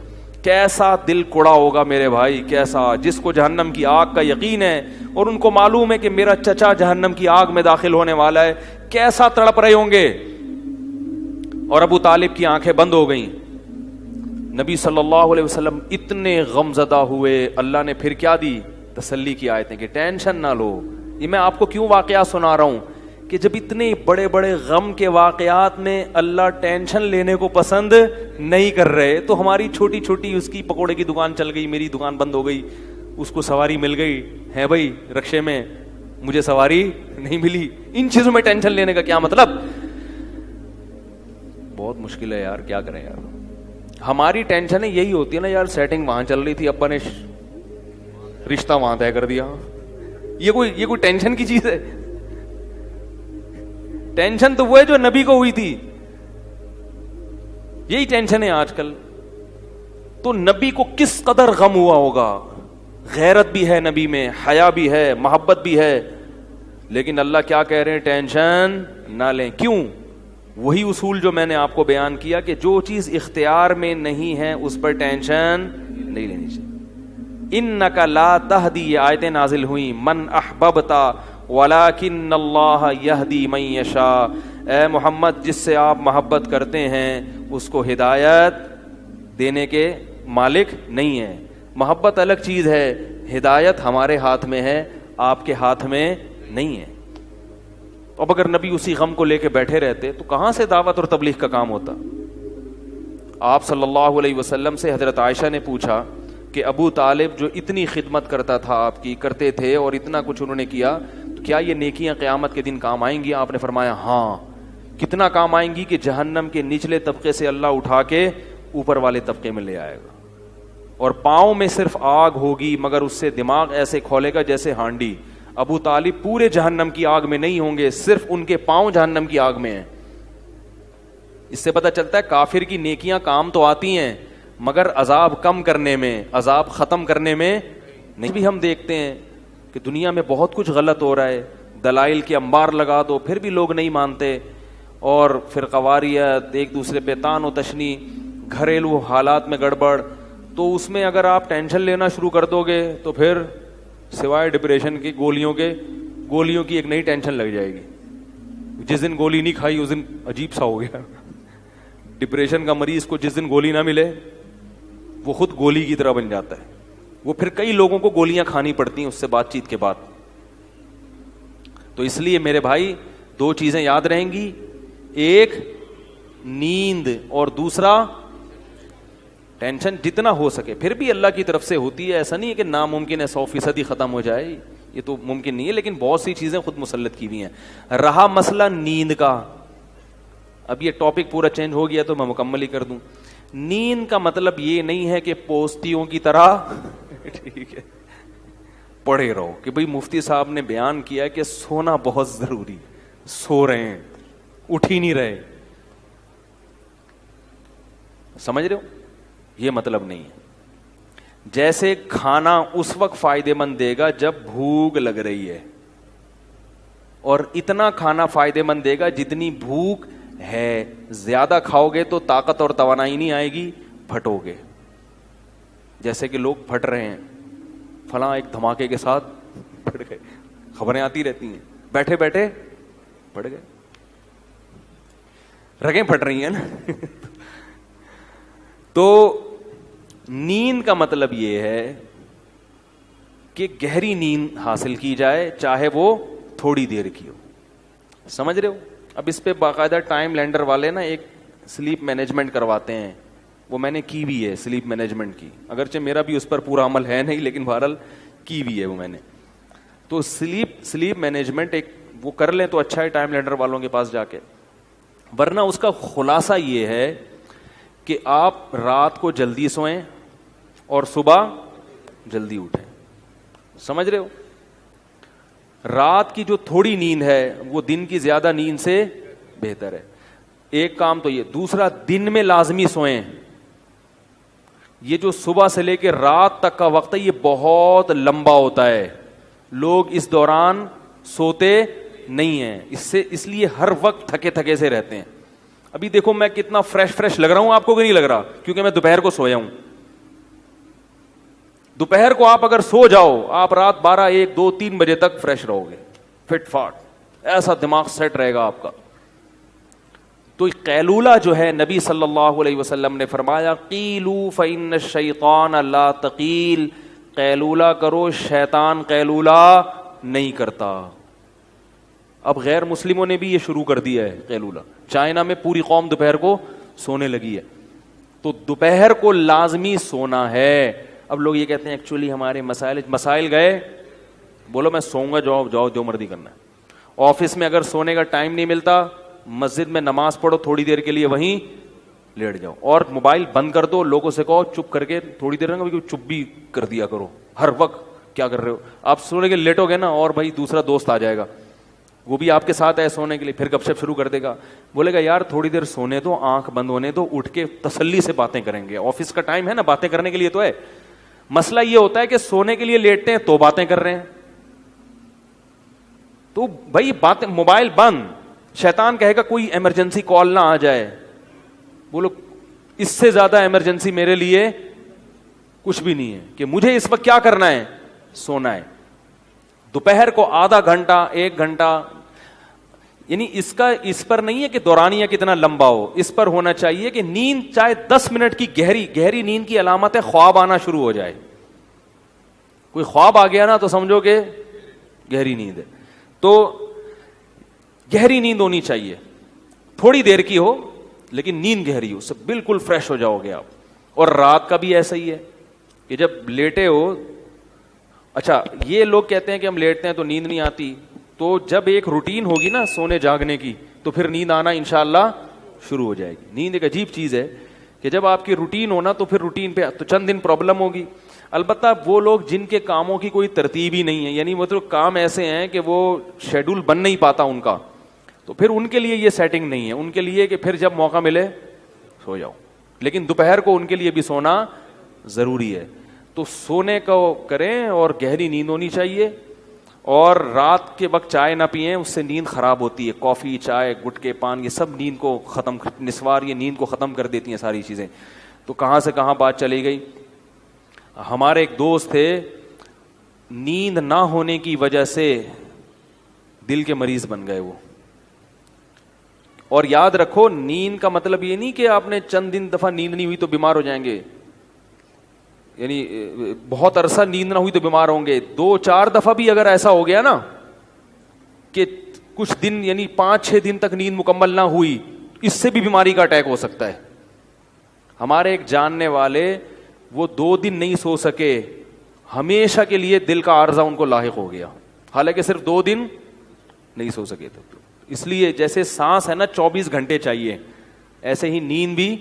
کیسا دل کوڑا ہوگا میرے بھائی, کیسا, جس کو جہنم کی آگ کا یقین ہے اور ان کو معلوم ہے کہ میرا چچا جہنم کی آگ میں داخل ہونے والا ہے, کیسا تڑپ رہے ہوں گے. اور ابو طالب کی آنکھیں بند ہو گئیں. نبی صلی اللہ علیہ وسلم اتنے غم زدہ ہوئے, اللہ نے پھر کیا دی, تسلی کی آیتیں کہ ٹینشن نہ لو. یہ میں آپ کو کیوں واقعات سنا رہا ہوں کہ جب اتنے بڑے بڑے غم کے واقعات میں اللہ ٹینشن لینے کو پسند نہیں کر رہے, تو ہماری چھوٹی چھوٹی, اس کی پکوڑے کی دکان چل گئی, میری دکان بند ہو گئی, اس کو سواری مل گئی ہے بھائی رکشے میں, مجھے سواری نہیں ملی, ان چیزوں میں ٹینشن لینے کا کیا مطلب. بہت مشکل ہے یار, کیا کریں یار. ہماری ٹینشن یہی ہوتی ہے نا یار, سیٹنگ وہاں چل رہی تھی, ابا نے رشتہ وہاں طے کر دیا, یہ کوئی ٹینشن کی چیز ہے. ٹینشن تو وہ ہے جو نبی کو ہوئی تھی, یہی ٹینشن ہے آج کل. تو نبی کو کس قدر غم ہوا ہوگا, غیرت بھی ہے نبی میں, حیا بھی ہے, محبت بھی ہے, لیکن اللہ کیا کہہ رہے ہیں, ٹینشن نہ لیں. کیوں؟ وہی اصول جو میں نے آپ کو بیان کیا کہ جو چیز اختیار میں نہیں ہے اس پر ٹینشن نہیں لینی چاہیے. انک لا تہدی, یہ آیتیں نازل ہوئیں, من احببتا ولکن اللہ یہدی من یشاء, اے محمد جس سے آپ محبت کرتے ہیں اس کو ہدایت دینے کے مالک نہیں ہے. محبت الگ چیز ہے, ہدایت ہمارے ہاتھ میں ہے, آپ کے ہاتھ میں نہیں ہے. اب اگر نبی اسی غم کو لے کے بیٹھے رہتے تو کہاں سے دعوت اور تبلیغ کا کام ہوتا. آپ صلی اللہ علیہ وسلم سے حضرت عائشہ نے پوچھا کہ ابو طالب جو اتنی خدمت کرتا تھا آپ کی, کرتے تھے اور اتنا کچھ انہوں نے کیا, تو کیا یہ نیکیاں قیامت کے دن کام آئیں گی؟ آپ نے فرمایا ہاں. کتنا کام آئیں گی کہ جہنم کے نچلے طبقے سے اللہ اٹھا کے اوپر والے طبقے میں لے آئے گا, اور پاؤں میں صرف آگ ہوگی مگر اس سے دماغ ایسے کھولے گا جیسے ہانڈی. ابو طالب پورے جہنم کی آگ میں نہیں ہوں گے, صرف ان کے پاؤں جہنم کی آگ میں ہیں. اس سے پتہ چلتا ہے کافر کی نیکیاں کام تو آتی ہیں مگر عذاب کم کرنے میں, عذاب ختم کرنے میں نہیں. بھی ہم دیکھتے ہیں کہ دنیا میں بہت کچھ غلط ہو رہا ہے, دلائل کے انبار لگا دو پھر بھی لوگ نہیں مانتے, اور فرقواریت, ایک دوسرے پہ تان و تشنی, گھریلو حالات میں گڑبڑ. تو اس میں اگر آپ ٹینشن لینا شروع کر دو گے تو پھر سوائے ڈپریشن کی گولیوں کی ایک نئی ٹینشن لگ جائے گی. جس دن گولی نہیں کھائی اس دن عجیب سا ہو گیا. ڈپریشن کا مریض کو جس دن گولی نہ ملے وہ خود گولی کی طرح بن جاتا ہے, وہ پھر کئی لوگوں کو گولیاں کھانی پڑتی ہیں اس سے بات چیت کے بعد. تو اس لیے میرے بھائی دو چیزیں یاد رہیں گی, ایک نیند اور دوسرا ٹینشن. جتنا ہو سکے, پھر بھی اللہ کی طرف سے ہوتی ہے, ایسا نہیں ہے کہ ناممکن ہے 100% ہی ختم ہو جائے, یہ تو ممکن نہیں ہے, لیکن بہت سی چیزیں خود مسلط کی ہوئی ہیں. رہا مسئلہ نیند کا, اب یہ ٹاپک پورا چینج ہو گیا تو میں مکمل ہی کر دوں. نیند کا مطلب یہ نہیں ہے کہ پوستیوں کی طرح ٹھیک ہے پڑے رہو کہ بھئی مفتی صاحب نے بیان کیا کہ سونا بہت ضروری, سو رہے ہیں, اٹھ ہی نہیں رہے. سمجھ رہے ہو, یہ مطلب نہیں ہے. جیسے کھانا اس وقت فائدے مند دے گا جب بھوک لگ رہی ہے, اور اتنا کھانا فائدے مند دے گا جتنی بھوک ہے. زیادہ کھاؤ گے تو طاقت اور توانائی نہیں آئے گی, پھٹو گے. جیسے کہ لوگ پھٹ رہے ہیں, فلاں ایک دھماکے کے ساتھ پھٹ گئے, خبریں آتی رہتی ہیں, بیٹھے بیٹھے پھٹ گئے, رگیں پھٹ رہی ہیں نا. تو نیند کا مطلب یہ ہے کہ گہری نیند حاصل کی جائے, چاہے وہ تھوڑی دیر کی ہو. سمجھ رہے ہو؟ اب اس پہ باقاعدہ ٹائم لینڈر والے نا ایک سلیپ مینجمنٹ کرواتے ہیں, وہ میں نے کی بھی ہے سلیپ مینجمنٹ کی, اگرچہ میرا بھی اس پر پورا عمل ہے نہیں, لیکن بہرحال کی بھی ہے وہ میں نے. تو سلیپ مینجمنٹ ایک وہ کر لیں تو اچھا ہے ٹائم لینڈر والوں کے پاس جا کے. ورنہ اس کا خلاصہ یہ ہے کہ آپ رات کو جلدی سوئیں اور صبح جلدی اٹھیں. سمجھ رہے ہو؟ رات کی جو تھوڑی نیند ہے وہ دن کی زیادہ نیند سے بہتر ہے. ایک کام تو یہ. دوسرا, دن میں لازمی سوئیں. یہ جو صبح سے لے کے رات تک کا وقت ہے یہ بہت لمبا ہوتا ہے, لوگ اس دوران سوتے نہیں ہیں, اس لیے ہر وقت تھکے تھکے سے رہتے ہیں. ابھی دیکھو میں کتنا فریش لگ رہا ہوں آپ کو, کہ نہیں لگ رہا؟ کیونکہ میں دوپہر کو سویا ہوں. دوپہر کو آپ اگر سو جاؤ, آپ رات 12, 1, 2, 3 بجے تک فریش رہو گے, فٹ فاٹ, ایسا دماغ سیٹ رہے گا آپ کا. تو قیلولہ جو ہے نبی صلی اللہ علیہ وسلم نے فرمایا قیلوا فإن الشیطان لا تقیل, قیلولہ کرو, شیطان قیلولہ نہیں کرتا. اب غیر مسلموں نے بھی یہ شروع کر دیا ہے قیلولہ. چائنا میں پوری قوم دوپہر کو سونے لگی ہے. تو دوپہر کو لازمی سونا ہے. اب لوگ یہ کہتے ہیں ایکچولی ہمارے مسائل گئے, بولو میں سوؤں گا, جاؤ جو مرضی کرنا ہے. آفس میں اگر سونے کا ٹائم نہیں ملتا, مسجد میں نماز پڑھو, تھوڑی دیر کے لیے وہیں لیٹ جاؤ, اور موبائل بند کر دو. لوگوں سے کہو چپ کر کے تھوڑی دیر رہنا, چپ بھی کر دیا کرو. ہر وقت کیا کر رہے ہو آپ؟ سونے کے لیٹو گے نا, اور بھائی دوسرا دوست آ جائے گا, وہ بھی آپ کے ساتھ ہے سونے کے لیے, پھر گپ شپ شروع کر دے گا. بولے گا یار تھوڑی دیر سونے دو, آنکھ بند ہونے دو, اٹھ کے تسلی سے باتیں کریں گے. آفس کا ٹائم ہے نا, باتیں کرنے کے لیے تو ہے. مسئلہ یہ ہوتا ہے کہ سونے کے لیے لیٹتے ہیں تو باتیں کر رہے ہیں. تو بھائی باتیں, موبائل بند. شیطان کہے گا کوئی ایمرجنسی کال نہ آ جائے. بولو اس سے زیادہ ایمرجنسی میرے لیے کچھ بھی نہیں ہے کہ مجھے اس وقت کیا کرنا ہے, سونا ہے. دوپہر کو آدھا گھنٹہ 1 گھنٹہ, یعنی اس پر نہیں ہے کہ دورانیہ کتنا لمبا ہو, اس پر ہونا چاہیے کہ نیند چاہے 10 منٹ کی گہری نیند کی علامت ہے خواب آنا شروع ہو جائے. کوئی خواب آ گیا نا تو سمجھو کہ گہری نیند ہے. تو گہری نیند ہونی چاہیے, تھوڑی دیر کی ہو لیکن نیند گہری ہو, سب بالکل فریش ہو جاؤ گے آپ. اور رات کا بھی ایسا ہی ہے کہ جب لیٹے ہو, اچھا یہ لوگ کہتے ہیں کہ ہم لیٹتے ہیں تو نیند نہیں آتی, تو جب ایک روٹین ہوگی نا سونے جاگنے کی تو پھر نیند آنا انشاءاللہ شروع ہو جائے گی. نیند ایک عجیب چیز ہے کہ جب آپ کی روٹین ہونا تو پھر روٹین پہ تو چند دن پرابلم ہوگی. البتہ وہ لوگ جن کے کاموں کی کوئی ترتیب ہی نہیں ہے, یعنی مطلب کام ایسے ہیں کہ وہ شیڈول بن نہیں پاتا ان کا, تو پھر ان کے لیے یہ سیٹنگ نہیں ہے. ان کے لیے کہ پھر جب موقع ملے سو جاؤ, لیکن دوپہر کو ان کے لیے بھی سونا ضروری ہے. تو سونے کو کریں اور گہری نیند ہونی چاہیے. اور رات کے وقت چائے نہ پئیں, اس سے نیند خراب ہوتی ہے. کافی, چائے, گٹکے, پان, یہ سب نیند کو ختم, نسوار یہ نیند کو ختم کر دیتی ہیں ساری چیزیں. تو کہاں سے کہاں بات چلی گئی. ہمارے ایک دوست تھے, نیند نہ ہونے کی وجہ سے دل کے مریض بن گئے وہ. اور یاد رکھو نیند کا مطلب یہ نہیں کہ آپ نے چند دن دفعہ نیند نہیں ہوئی تو بیمار ہو جائیں گے, یعنی بہت عرصہ نیند نہ ہوئی تو بیمار ہوں گے. 2-4 دفعہ بھی اگر ایسا ہو گیا نا کہ کچھ دن یعنی 5-6 دن تک نیند مکمل نہ ہوئی, اس سے بھی بیماری کا اٹیک ہو سکتا ہے. ہمارے ایک جاننے والے وہ 2 دن نہیں سو سکے, ہمیشہ کے لیے دل کا عارضہ ان کو لاحق ہو گیا, حالانکہ صرف 2 دن نہیں سو سکے تھے. اس لیے جیسے سانس ہے نا 24 گھنٹے چاہیے, ایسے ہی نیند بھی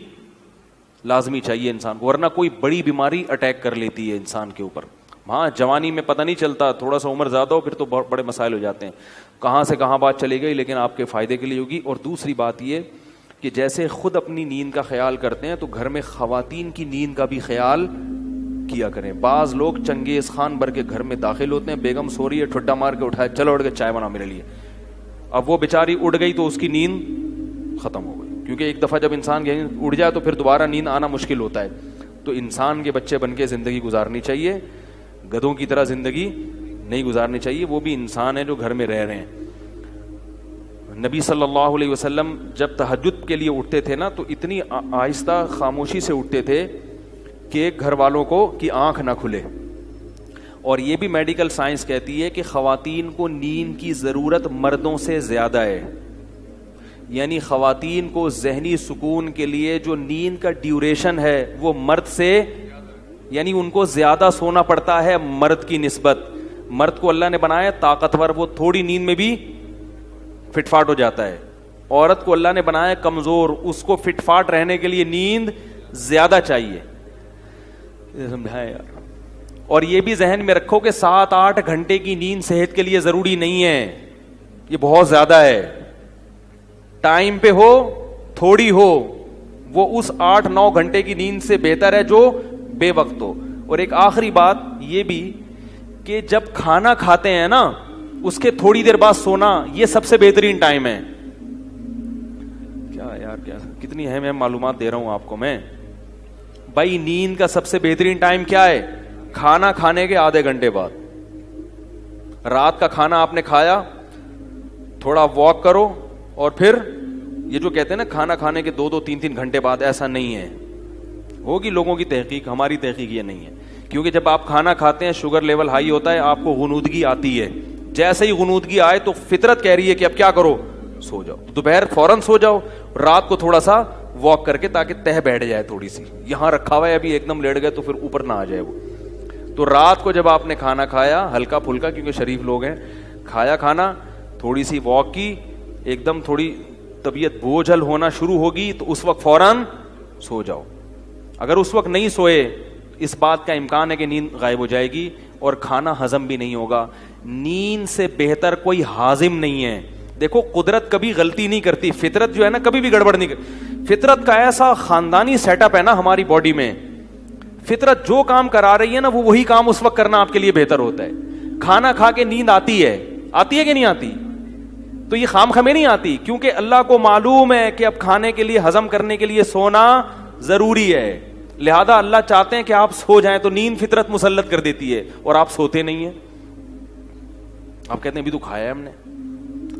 لازمی چاہیے انسان کو, ورنہ کوئی بڑی بیماری اٹیک کر لیتی ہے انسان کے اوپر. ہاں جوانی میں پتہ نہیں چلتا, تھوڑا سا عمر زیادہ ہو پھر تو بہت بڑے مسائل ہو جاتے ہیں. کہاں سے کہاں بات چلی گئی, لیکن آپ کے فائدے کے لیے ہوگی. اور دوسری بات یہ کہ جیسے خود اپنی نیند کا خیال کرتے ہیں تو گھر میں خواتین کی نیند کا بھی خیال کیا کریں. بعض لوگ چنگیز خان بھر کے گھر میں داخل ہوتے ہیں, بیگم سو رہی ہے, ٹھڈا مار کے اٹھایا, چلو اٹھ کے چائے بنا میرے لیے. اب وہ بیچاری اڑ گئی تو اس کی نیند ختم ہو گئی, کیونکہ ایک دفعہ جب انسان اڑ جائے تو پھر دوبارہ نیند آنا مشکل ہوتا ہے. تو انسان کے بچے بن کے زندگی گزارنی چاہیے, گدھوں کی طرح زندگی نہیں گزارنی چاہیے. وہ بھی انسان ہیں جو گھر میں رہ رہے ہیں. نبی صلی اللہ علیہ وسلم جب تہجد کے لیے اٹھتے تھے نا تو اتنی آہستہ خاموشی سے اٹھتے تھے کہ ایک گھر والوں کو کی آنکھ نہ کھلے. اور یہ بھی میڈیکل سائنس کہتی ہے کہ خواتین کو نیند کی ضرورت مردوں سے زیادہ ہے. یعنی خواتین کو ذہنی سکون کے لیے جو نیند کا ڈیوریشن ہے وہ مرد سے, یعنی ان کو زیادہ سونا پڑتا ہے مرد کی نسبت. مرد کو اللہ نے بنایا طاقتور, وہ تھوڑی نیند میں بھی فٹ فاٹ ہو جاتا ہے. عورت کو اللہ نے بنایا کمزور, اس کو فٹ فاٹ رہنے کے لیے نیند زیادہ چاہیے. سمجھائے یار. اور یہ بھی ذہن میں رکھو کہ 7-8 گھنٹے کی نیند صحت کے لیے ضروری نہیں ہے, یہ بہت زیادہ ہے. ٹائم پہ ہو تھوڑی ہو, وہ اس 8-9 گھنٹے کی نیند سے بہتر ہے جو بے وقت ہو. اور ایک آخری بات یہ بھی کہ جب کھانا کھاتے ہیں نا اس کے تھوڑی دیر بعد سونا, یہ سب سے بہترین ٹائم ہے. کیا یار, کیا کتنی اہم معلومات دے رہا ہوں آپ کو میں. بھائی نیند کا سب سے بہترین ٹائم کیا ہے؟ کھانا کھانے کے آدھے گھنٹے بعد. رات کا کھانا آپ نے کھایا, تھوڑا واک کرو, اور پھر یہ جو کہتے ہیں نا کھانا کھانے کے 2-3 گھنٹے بعد, ایسا نہیں ہے. ہوگی لوگوں کی تحقیق, ہماری تحقیق یہ نہیں ہے. کیونکہ جب آپ کھانا کھاتے ہیں شوگر لیول ہائی ہوتا ہے, آپ کو غنودگی آتی ہے. جیسے ہی غنودگی آئے تو فطرت کہہ رہی ہے کہ اب کیا کرو, سو جاؤ. دوپہر فوراً سو جاؤ, رات کو تھوڑا سا واک کر کے تاکہ تہ بیٹھ جائے تھوڑی سی. یہاں رکھا ہوا ہے ابھی ایک دم لیٹ گئے تو پھر اوپر نہ آ جائے وہ. تو رات کو جب آپ نے کھانا کھایا ہلکا پھلکا, کیونکہ شریف لوگ ہیں, کھایا کھانا, تھوڑی سی واک کی, ایک دم تھوڑی طبیعت بوجھل ہونا شروع ہوگی تو اس وقت فوراً سو جاؤ. اگر اس وقت نہیں سوئے, اس بات کا امکان ہے کہ نیند غائب ہو جائے گی اور کھانا ہضم بھی نہیں ہوگا. نیند سے بہتر کوئی ہاضم نہیں ہے. دیکھو قدرت کبھی غلطی نہیں کرتی, فطرت جو ہے نا کبھی بھی گڑبڑ نہیں کرتی. فطرت کا ایسا خاندانی سیٹ اپ ہے نا ہماری باڈی میں, فطرت جو کام کرا رہی ہے نا وہ وہی کام اس وقت کرنا آپ کے لیے بہتر ہوتا ہے. کھانا کھا کے نیند آتی ہے کہ نہیں آتی؟ تو یہ خام خمیں نہیں آتی, کیونکہ اللہ کو معلوم ہے کہ اب کھانے کے لیے ہضم کرنے کے لیے سونا ضروری ہے. لہذا اللہ چاہتے ہیں کہ آپ سو جائیں, تو نیند فطرت مسلط کر دیتی ہے اور آپ سوتے نہیں ہیں. آپ کہتے ہیں ابھی تو کھایا ہے ہم نے,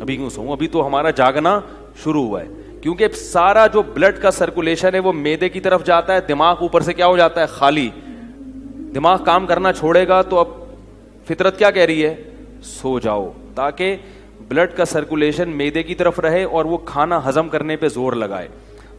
ابھی کیوں سوؤں, ابھی تو ہمارا جاگنا شروع ہوا ہے. کیونکہ سارا جو بلڈ کا سرکولیشن ہے وہ میدے کی طرف جاتا ہے, دماغ اوپر سے کیا ہو جاتا ہے, خالی. دماغ کام کرنا چھوڑے گا تو اب فطرت کیا کہہ رہی ہے, سو جاؤ, تاکہ بلڈ کا سرکولیشن میدے کی طرف رہے اور وہ کھانا ہضم کرنے پہ زور لگائے.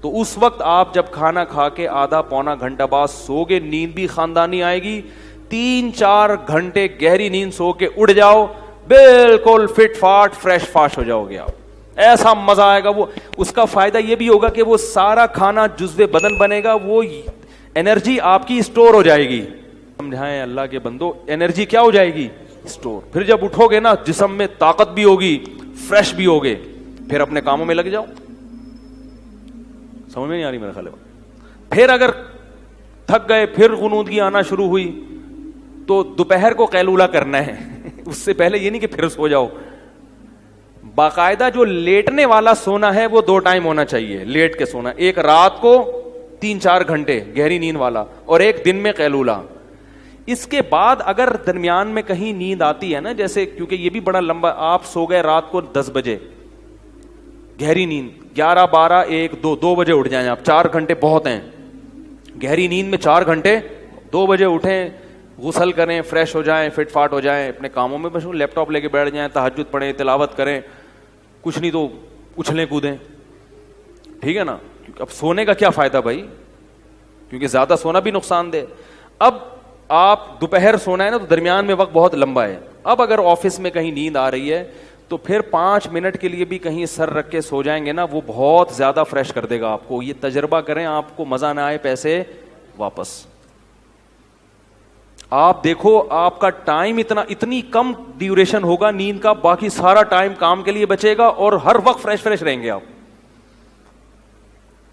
تو اس وقت آپ جب کھانا کھا کے آدھا پونا گھنٹہ بعد سو گے, نیند بھی خاندانی آئے گی. 3-4 گھنٹے گہری نیند سو کے اڑ جاؤ, بالکل فٹ فاٹ فریش فاش ہو جاؤ گے آپ. ایسا مزہ آئے گا. وہ اس کا فائدہ یہ بھی ہوگا کہ وہ سارا کھانا جزو بدن بنے گا, وہ انرجی آپ کی اسٹور ہو جائے گی. سمجھائیں اللہ کے بندو, انرجی کیا ہو جائے گی, اسٹور. پھر جب اٹھو گے نا جسم میں طاقت بھی ہوگی, فریش بھی ہوگے, پھر اپنے کاموں میں لگ جاؤ. سمجھ میں نہیں آ رہی میرا خیال ہے. پھر اگر تھک گئے, پھر غنودگی آنا شروع ہوئی, تو دوپہر کو قیلولہ کرنا ہے. اس سے پہلے یہ نہیں کہ پھر سو جاؤ. باقاعدہ جو لیٹنے والا سونا ہے وہ 2 ٹائم ہونا چاہیے. لیٹ کے سونا, ایک رات کو 3-4 گھنٹے گہری نیند والا, اور ایک دن میں قیلولہ. اس کے بعد اگر درمیان میں کہیں نیند آتی ہے نا, جیسے کیونکہ یہ بھی بڑا لمبا, آپ سو گئے رات کو 10 بجے گہری نیند, 11, 12, 1, 2 بجے اٹھ جائیں آپ, 4 گھنٹے بہت ہیں. گہری نیند میں 4 گھنٹے, 2 بجے اٹھیں, غسل کریں, فریش ہو جائیں, فٹ فاٹ ہو جائیں, اپنے کاموں میں بس لیپ ٹاپ لے کے بیٹھ جائیں, تہجد پڑھیں, تلاوت کریں, کچھ نہیں تو اچھلیں کودیں. ٹھیک ہے نا. اب سونے کا کیا فائدہ بھائی, کیونکہ زیادہ سونا بھی نقصان دہ. اب آپ دوپہر سونا ہے نا تو درمیان میں وقت بہت لمبا ہے. اب اگر آفس میں کہیں نیند آ رہی ہے تو پھر 5 منٹ کے لیے بھی کہیں سر رکھ کے سو جائیں گے نا, وہ بہت زیادہ فریش کر دے گا آپ کو. یہ تجربہ کریں, آپ کو مزہ نہ آئے پیسے واپس. آپ دیکھو آپ کا ٹائم اتنی کم ڈیوریشن ہوگا نیند کا, باقی سارا ٹائم کام کے لیے بچے گا اور ہر وقت فریش رہیں گے آپ.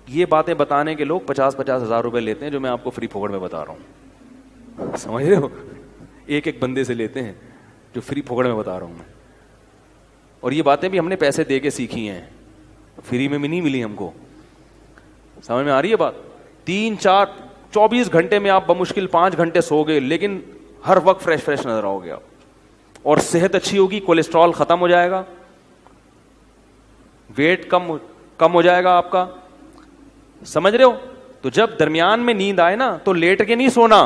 یہ باتیں بتانے کے لوگ 50-50 ہزار روپے لیتے ہیں, جو میں آپ کو فری پھوکڑ میں بتا رہا ہوں. سمجھ رہے ہو, ایک بندے سے لیتے ہیں جو فری پھوکڑ میں بتا رہا ہوں میں. اور یہ باتیں بھی ہم نے پیسے دے کے سیکھی ہیں, فری میں بھی نہیں ملی ہم کو. سمجھ میں آ رہی ہے بات. 24 گھنٹے میں آپ بمشکل 5 گھنٹے سو گے, لیکن ہر وقت فریش نظر آؤ گے آپ, اور صحت اچھی ہوگی, کولیسٹرول ختم ہو جائے گا, ویٹ کم ہو جائے گا آپ کا. سمجھ رہے ہو. تو جب درمیان میں نیند آئے نا تو لیٹ کے نہیں سونا,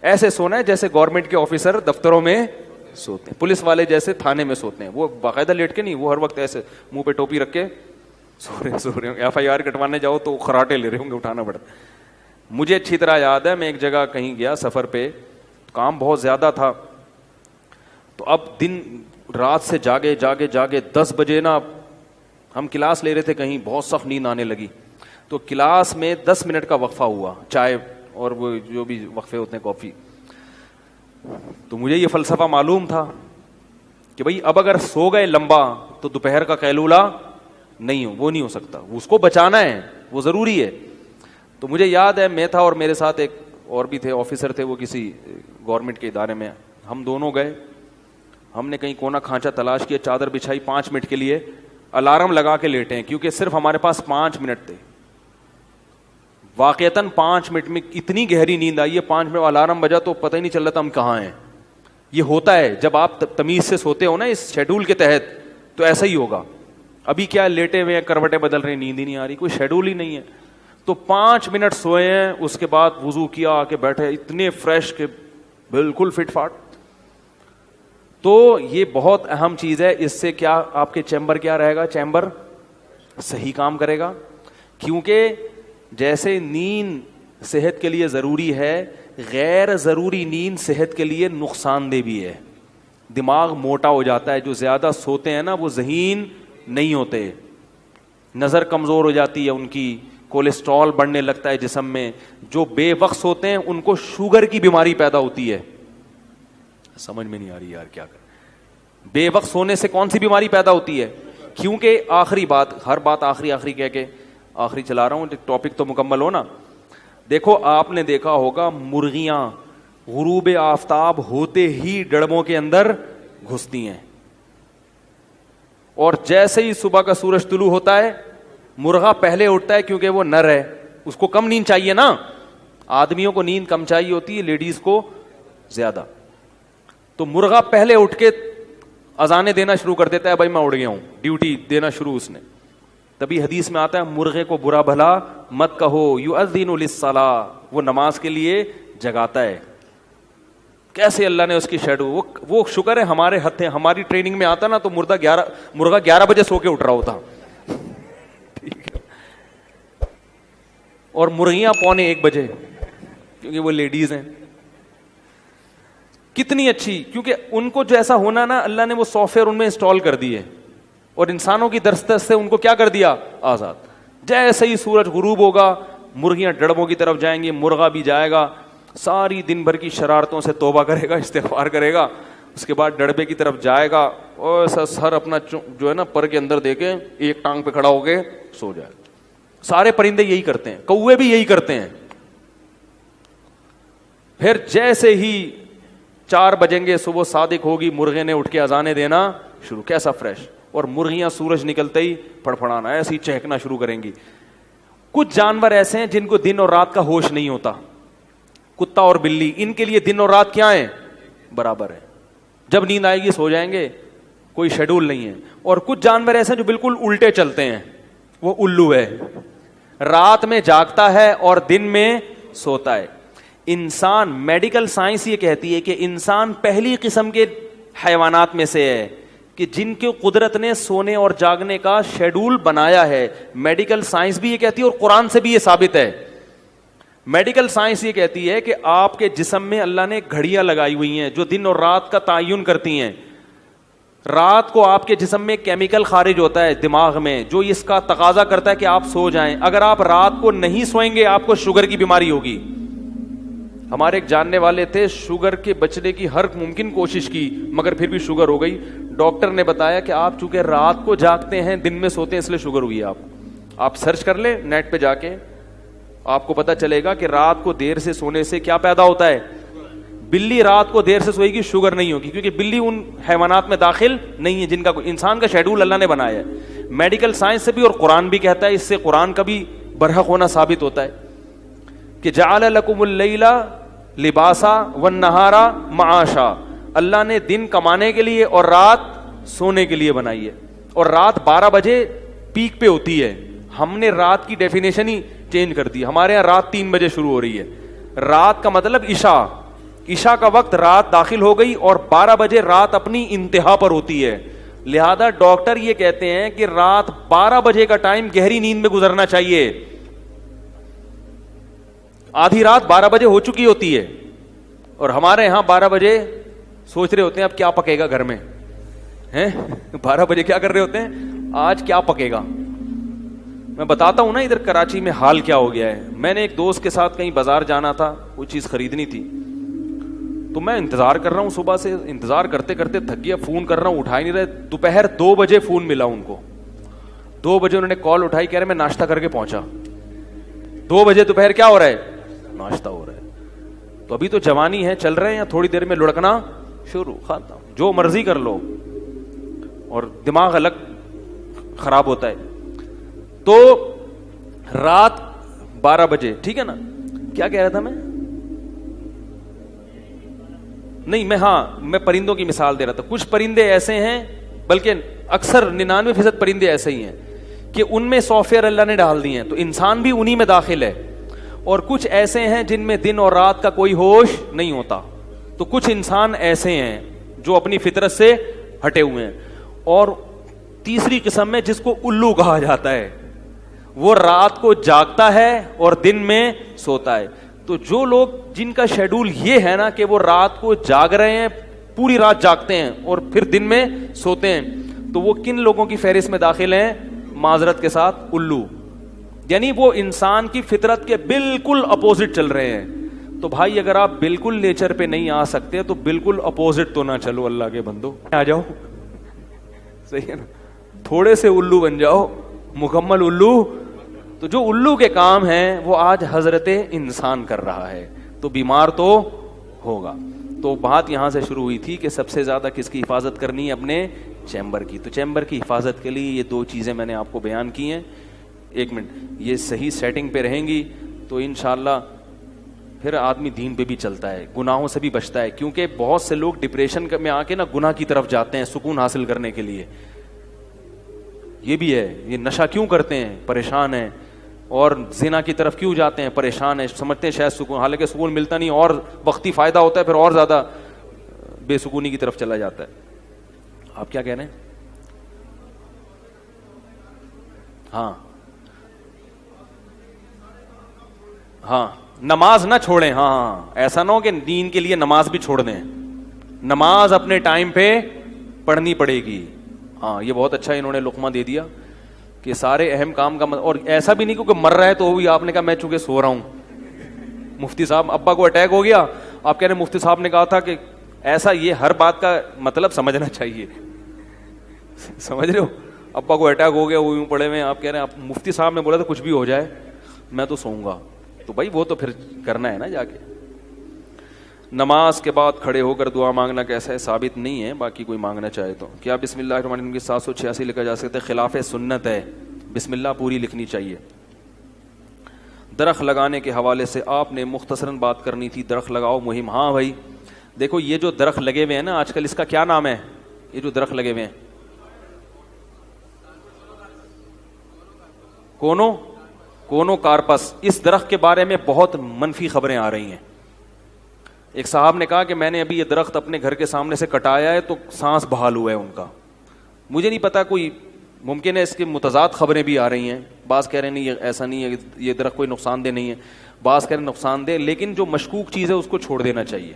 ایسے سونا ہے جیسے گورنمنٹ کے آفیسر دفتروں میں سوتے ہیں, پولیس والے جیسے تھانے میں سوتے ہیں. وہ باقاعدہ لیٹ کے نہیں, وہ ہر وقت ایسے منہ پہ ٹوپی رکھ کے سو رہے ہوں. FIR کٹوانے جاؤ تو خراٹے لے رہے ہوں گے, اٹھانا پڑتا. مجھے اچھی طرح یاد ہے, میں ایک جگہ کہیں گیا سفر پہ, کام بہت زیادہ تھا, تو اب دن رات سے جاگے 10 بجے نا ہم کلاس لے رہے تھے کہیں, بہت سخت نیند آنے لگی. تو کلاس میں 10 منٹ کا وقفہ ہوا, چائے اور وہ جو بھی وقفے ہوتے ہیں کافی. تو مجھے یہ فلسفہ معلوم تھا کہ بھائی اب اگر سو گئے لمبا تو دوپہر کا قیلولہ نہیں ہو سکتا, اس کو بچانا ہے, وہ ضروری ہے. تو مجھے یاد ہے میں تھا اور میرے ساتھ ایک اور بھی تھے, آفیسر تھے, وہ کسی گورنمنٹ کے ادارے میں. ہم دونوں گئے, ہم نے کہیں کونا کھانچا تلاش کیا, چادر بچھائی, 5 منٹ کے لیے الارم لگا کے لیٹے ہیں کیونکہ صرف ہمارے پاس 5 منٹ تھے. واقعتاً 5 منٹ میں اتنی گہری نیند آئی ہے, 5 منٹ الارم بجا تو پتہ ہی نہیں چل رہا تھا ہم کہاں ہیں. یہ ہوتا ہے جب آپ تمیز سے سوتے ہو نا اس شیڈول کے تحت, تو ایسا ہی ہوگا. ابھی کیا لیٹے ہوئے ہیں, کروٹیں بدل رہے ہیں, نیند ہی نہیں آ رہی, کوئی شیڈول ہی نہیں ہے. تو 5 منٹ سوئے ہیں, اس کے بعد وضو کیا, آ کے بیٹھے, اتنے فریش کہ بالکل فٹ فاٹ. تو یہ بہت اہم چیز ہے. اس سے کیا آپ کے چیمبر کیا رہے گا, چیمبر صحیح کام کرے گا. کیونکہ جیسے نیند صحت کے لیے ضروری ہے, غیر ضروری نیند صحت کے لیے نقصان دہ بھی ہے. دماغ موٹا ہو جاتا ہے, جو زیادہ سوتے ہیں نا وہ ذہین نہیں ہوتے, نظر کمزور ہو جاتی ہے ان کی, کولیسٹرول بڑھنے لگتا ہے جسم میں. جو بے وقت سوتے ہیں ان کو شوگر کی بیماری پیدا ہوتی ہے. سمجھ میں نہیں آ رہی یار کیا کر. بے وقت سونے سے کون سی بیماری پیدا ہوتی ہے؟ کیونکہ آخری بات, ہر بات آخری کہہ کے آخری چلا رہا ہوں, ٹاپک تو مکمل ہو نا. دیکھو آپ نے دیکھا ہوگا مرغیاں غروب آفتاب ہوتے ہی ڈڑبوں کے اندر گھستی ہیں, اور جیسے ہی صبح کا سورج طلوع ہوتا ہے مرغا پہلے اٹھتا ہے کیونکہ وہ نر ہے, اس کو کم نیند چاہیے نا. آدمیوں کو نیند کم چاہیے ہوتی ہے, لیڈیز کو زیادہ. تو مرغا پہلے اٹھ کے اذانیں دینا شروع کر دیتا ہے, بھائی میں اڑ گیا ہوں, ڈیوٹی دینا شروع اس نے. تبھی حدیث میں آتا ہے مرغے کو برا بھلا مت کہو, یؤذن للصلاۃ, وہ نماز کے لیے جگاتا ہے. کیسے اللہ نے اس کی شیڈو, وہ شکر ہے ہمارے ہتھ ہیں, ہماری ٹریننگ میں آتا نا تو مرغا 11 بجے سو کے اٹھ رہا ہوتا. ٹھیک ہے, اور مرغیاں 1:45 بجے, کیونکہ وہ لیڈیز ہیں. کتنی اچھی, کیونکہ ان کو جو ایسا ہونا نا, اللہ نے وہ سافٹ ویئر ان میں انسٹال کر دیے, اور انسانوں کی دسترس سے ان کو کیا کر دیا, آزاد. جیسے ہی سورج غروب ہوگا مرغیاں ڈڑبوں کی طرف جائیں گی, مرغا بھی جائے گا, ساری دن بھر کی شرارتوں سے توبہ کرے گا, استغفار کرے گا, اس کے بعد ڈڑبے کی طرف جائے گا, اور سر اپنا جو ہے نا پر کے اندر دے کے ایک ٹانگ پہ کھڑا ہو کے سو جائے. سارے پرندے یہی کرتے ہیں, کوے بھی یہی کرتے ہیں. پھر جیسے ہی 4 بجیں گے, صبح صادق ہوگی, مرغے نے اٹھ کے اذانیں دینا شروع, کیسا فریش. اور مرغیاں سورج نکلتے ہی پھڑپھڑانا, ایسے ہی چہکنا شروع کریں گی. کچھ جانور ایسے ہیں جن کو دن اور رات کا ہوش نہیں ہوتا, کتا اور بلی, ان کے لیے دن اور رات کیا ہیں, برابر ہے. جب نیند آئے گی سو جائیں گے, کوئی شیڈول نہیں ہے. اور کچھ جانور ایسے ہیں جو بالکل الٹے چلتے ہیں, وہ الو ہے, رات میں جاگتا ہے اور دن میں سوتا ہے. انسان, میڈیکل سائنس یہ کہتی ہے کہ انسان پہلی قسم کے حیوانات میں سے ہے کہ جن کے قدرت نے سونے اور جاگنے کا شیڈول بنایا ہے. میڈیکل سائنس بھی یہ کہتی ہے اور قرآن سے بھی یہ ثابت ہے. میڈیکل سائنس یہ کہتی ہے کہ آپ کے جسم میں اللہ نے گھڑیاں لگائی ہوئی ہیں جو دن اور رات کا تعین کرتی ہیں. رات کو آپ کے جسم میں کیمیکل خارج ہوتا ہے دماغ میں جو اس کا تقاضا کرتا ہے کہ آپ سو جائیں. اگر آپ رات کو نہیں سوئیں گے آپ کو شوگر کی بیماری ہوگی. ہمارے ایک جاننے والے تھے, شوگر کے بچنے کی ہر ممکن کوشش کی مگر پھر بھی شوگر ہو گئی. ڈاکٹر نے بتایا کہ آپ چونکہ رات کو جاگتے ہیں دن میں سوتے ہیں اس لیے شوگر ہوئی ہے. آپ سرچ کر لیں نیٹ پہ جا کے, آپ کو پتا چلے گا کہ رات کو دیر سے سونے سے کیا پیدا ہوتا ہے. بلی رات کو دیر سے سوئے گی, شوگر نہیں ہوگی, کیونکہ بلی ان حیوانات میں داخل نہیں ہے جن کا انسان کا شیڈول اللہ نے بنایا ہے. میڈیکل سائنس سے بھی اور قرآن بھی کہتا ہے, اس سے قرآن کا بھی برحق ہونا ثابت ہوتا ہے کہ جعل لکم اللیل لباسا والنہار معاشا, اللہ نے دن کمانے کے لیے اور رات سونے کے لیے بنائی ہے. اور رات 12 بجے پیک پہ ہوتی ہے, ہم نے رات کی ڈیفینیشن ہی چینج کر دی. ہمارے یہاں رات 3 بجے شروع ہو رہی ہے. رات کا مطلب عشاء, عشاء کا وقت رات داخل ہو گئی اور 12 بجے رات اپنی انتہا پر ہوتی ہے. لہذا ڈاکٹر یہ کہتے ہیں کہ رات 12 بجے کا ٹائم گہری نیند میں گزرنا چاہیے. آدھی رات 12 بجے ہو چکی ہوتی ہے اور ہمارے یہاں 12 بجے سوچ رہے ہوتے ہیں اب کیا پکے گا گھر میں, 12 بجے کیا کر رہے ہوتے ہیں, آج کیا پکے گا. میں بتاتا ہوں نا ادھر کراچی میں حال کیا ہو گیا ہے. میں نے ایک دوست کے ساتھ کہیں بازار جانا تھا, کوئی چیز خریدنی تھی, تو میں انتظار کر رہا ہوں, صبح سے انتظار کرتے کرتے تھک گیا, فون کر رہا ہوں اٹھا ہی نہیں رہے. دوپہر 2 بجے فون ملا ان کو, 2 بجے انہوں نے کال اٹھائی, کہہ رہے میں ناشتہ کر کے پہنچا. 2 بجے دوپہر کیا ہو رہا ہے, ناشتہ ہو رہا ہے. تو ابھی تو جوانی ہے, چل رہے ہیں, تھوڑی دیر میں لڑکنا شروع, ختم, جو مرضی کر لو, اور دماغ الگ خراب ہوتا ہے. تو رات 12 بجے, ٹھیک ہے نا, کیا کہہ رہا تھا میں, نہیں میں پرندوں کی مثال دے رہا تھا. کچھ پرندے ایسے ہیں, بلکہ اکثر 99% پرندے ایسے ہی ہیں کہ ان میں سافٹ ویئر اللہ نے ڈال دیے ہیں, تو انسان بھی انہی میں داخل ہے. اور کچھ ایسے ہیں جن میں دن اور رات کا کوئی ہوش نہیں ہوتا. تو کچھ انسان ایسے ہیں جو اپنی فطرت سے ہٹے ہوئے ہیں. اور تیسری قسم میں جس کو الو کہا جاتا ہے, وہ رات کو جاگتا ہے اور دن میں سوتا ہے. تو جو لوگ جن کا شیڈول یہ ہے نا کہ وہ رات کو جاگ رہے ہیں, پوری رات جاگتے ہیں اور پھر دن میں سوتے ہیں, تو وہ کن لوگوں کی فہرست میں داخل ہیں, معذرت کے ساتھ الو. یعنی وہ انسان کی فطرت کے بالکل اپوزٹ چل رہے ہیں. تو بھائی اگر آپ بالکل نیچر پہ نہیں آ سکتے تو بالکل اپوزٹ تو نہ چلو, اللہ کے بندو آ جاؤ, صحیح ہے نا, تھوڑے سے الو بن جاؤ, مکمل الو. تو جو الو کے کام ہیں وہ آج حضرت انسان کر رہا ہے, تو بیمار تو ہوگا. تو بات یہاں سے شروع ہوئی تھی کہ سب سے زیادہ کس کی حفاظت کرنی ہے, اپنے چیمبر کی. تو چیمبر کی حفاظت کے لیے یہ 2 چیزیں میں نے آپ کو بیان کی ہیں. 1 منٹ, یہ صحیح سیٹنگ پہ رہیں گی تو انشاءاللہ پھر آدمی دین پہ بھی چلتا ہے, گناہوں سے بھی بچتا ہے. کیونکہ بہت سے لوگ ڈپریشن میں آ کے نا گناہ کی طرف جاتے ہیں سکون حاصل کرنے کے لیے. یہ بھی ہے, یہ نشہ کیوں کرتے ہیں, پریشان ہیں, اور زنا کی طرف کیوں جاتے ہیں, پریشان ہیں, سمجھتے ہیں شاید سکون, حالانکہ سکون ملتا نہیں, اور وقتی فائدہ ہوتا ہے, پھر اور زیادہ بے سکونی کی طرف چلا جاتا ہے. آپ کیا کہہ رہے ہیں؟ ہاں نماز نہ چھوڑیں. ہاں ایسا نہ ہو کہ دین کے لیے نماز بھی چھوڑ دیں, نماز اپنے ٹائم پہ پڑھنی پڑے گی. ہاں یہ بہت اچھا انہوں نے لقمہ دے دیا کہ سارے اہم کام کا, اور ایسا بھی نہیں کیونکہ مر رہا ہے تو بھی آپ نے کہا میں چونکہ سو رہا ہوں. مفتی صاحب ابا کو اٹیک ہو گیا, آپ کہہ رہے ہیں مفتی صاحب نے کہا تھا کہ ایسا, یہ ہر بات کا مطلب سمجھنا چاہیے, سمجھ رہے ہو, ابا کو اٹیک ہو گیا, وہ یوں پڑے ہوئے, آپ کہہ رہے ہیں مفتی صاحب نے بولا تھا کچھ بھی ہو جائے میں تو سوؤں گا. تو بھائی وہ تو پھر کرنا ہے نا جا کے. نماز کے بعد کھڑے ہو کر دعا مانگنا کیسا ہے, ثابت نہیں ہے, باقی کوئی مانگنا چاہے تو. کیا بسم اللہ الرحمن الرحیم کی 786 لکھا جا سکتا ہے؟ خلاف سنت ہے, بسم اللہ پوری لکھنی چاہیے. درخت لگانے کے حوالے سے آپ نے مختصراً بات کرنی تھی, درخت لگاؤ مہم. ہاں بھائی دیکھو یہ جو درخت لگے ہوئے ہیں نا آج کل, اس کا کیا نام ہے, یہ جو درخت لگے ہوئے ہیں, کونو کارپس. اس درخت کے بارے میں بہت منفی خبریں آ رہی ہیں. ایک صاحب نے کہا کہ میں نے ابھی یہ درخت اپنے گھر کے سامنے سے کٹایا ہے تو سانس بحال ہوا ہے ان کا. مجھے نہیں پتا, کوئی ممکن ہے اس کے متضاد خبریں بھی آ رہی ہیں. بعض کہہ رہے ہیں نہیں یہ ایسا نہیں ہے, یہ درخت کوئی نقصان دہ نہیں ہے, بعض کہہ رہے ہیں نقصان دہ, لیکن جو مشکوک چیز ہے اس کو چھوڑ دینا چاہیے.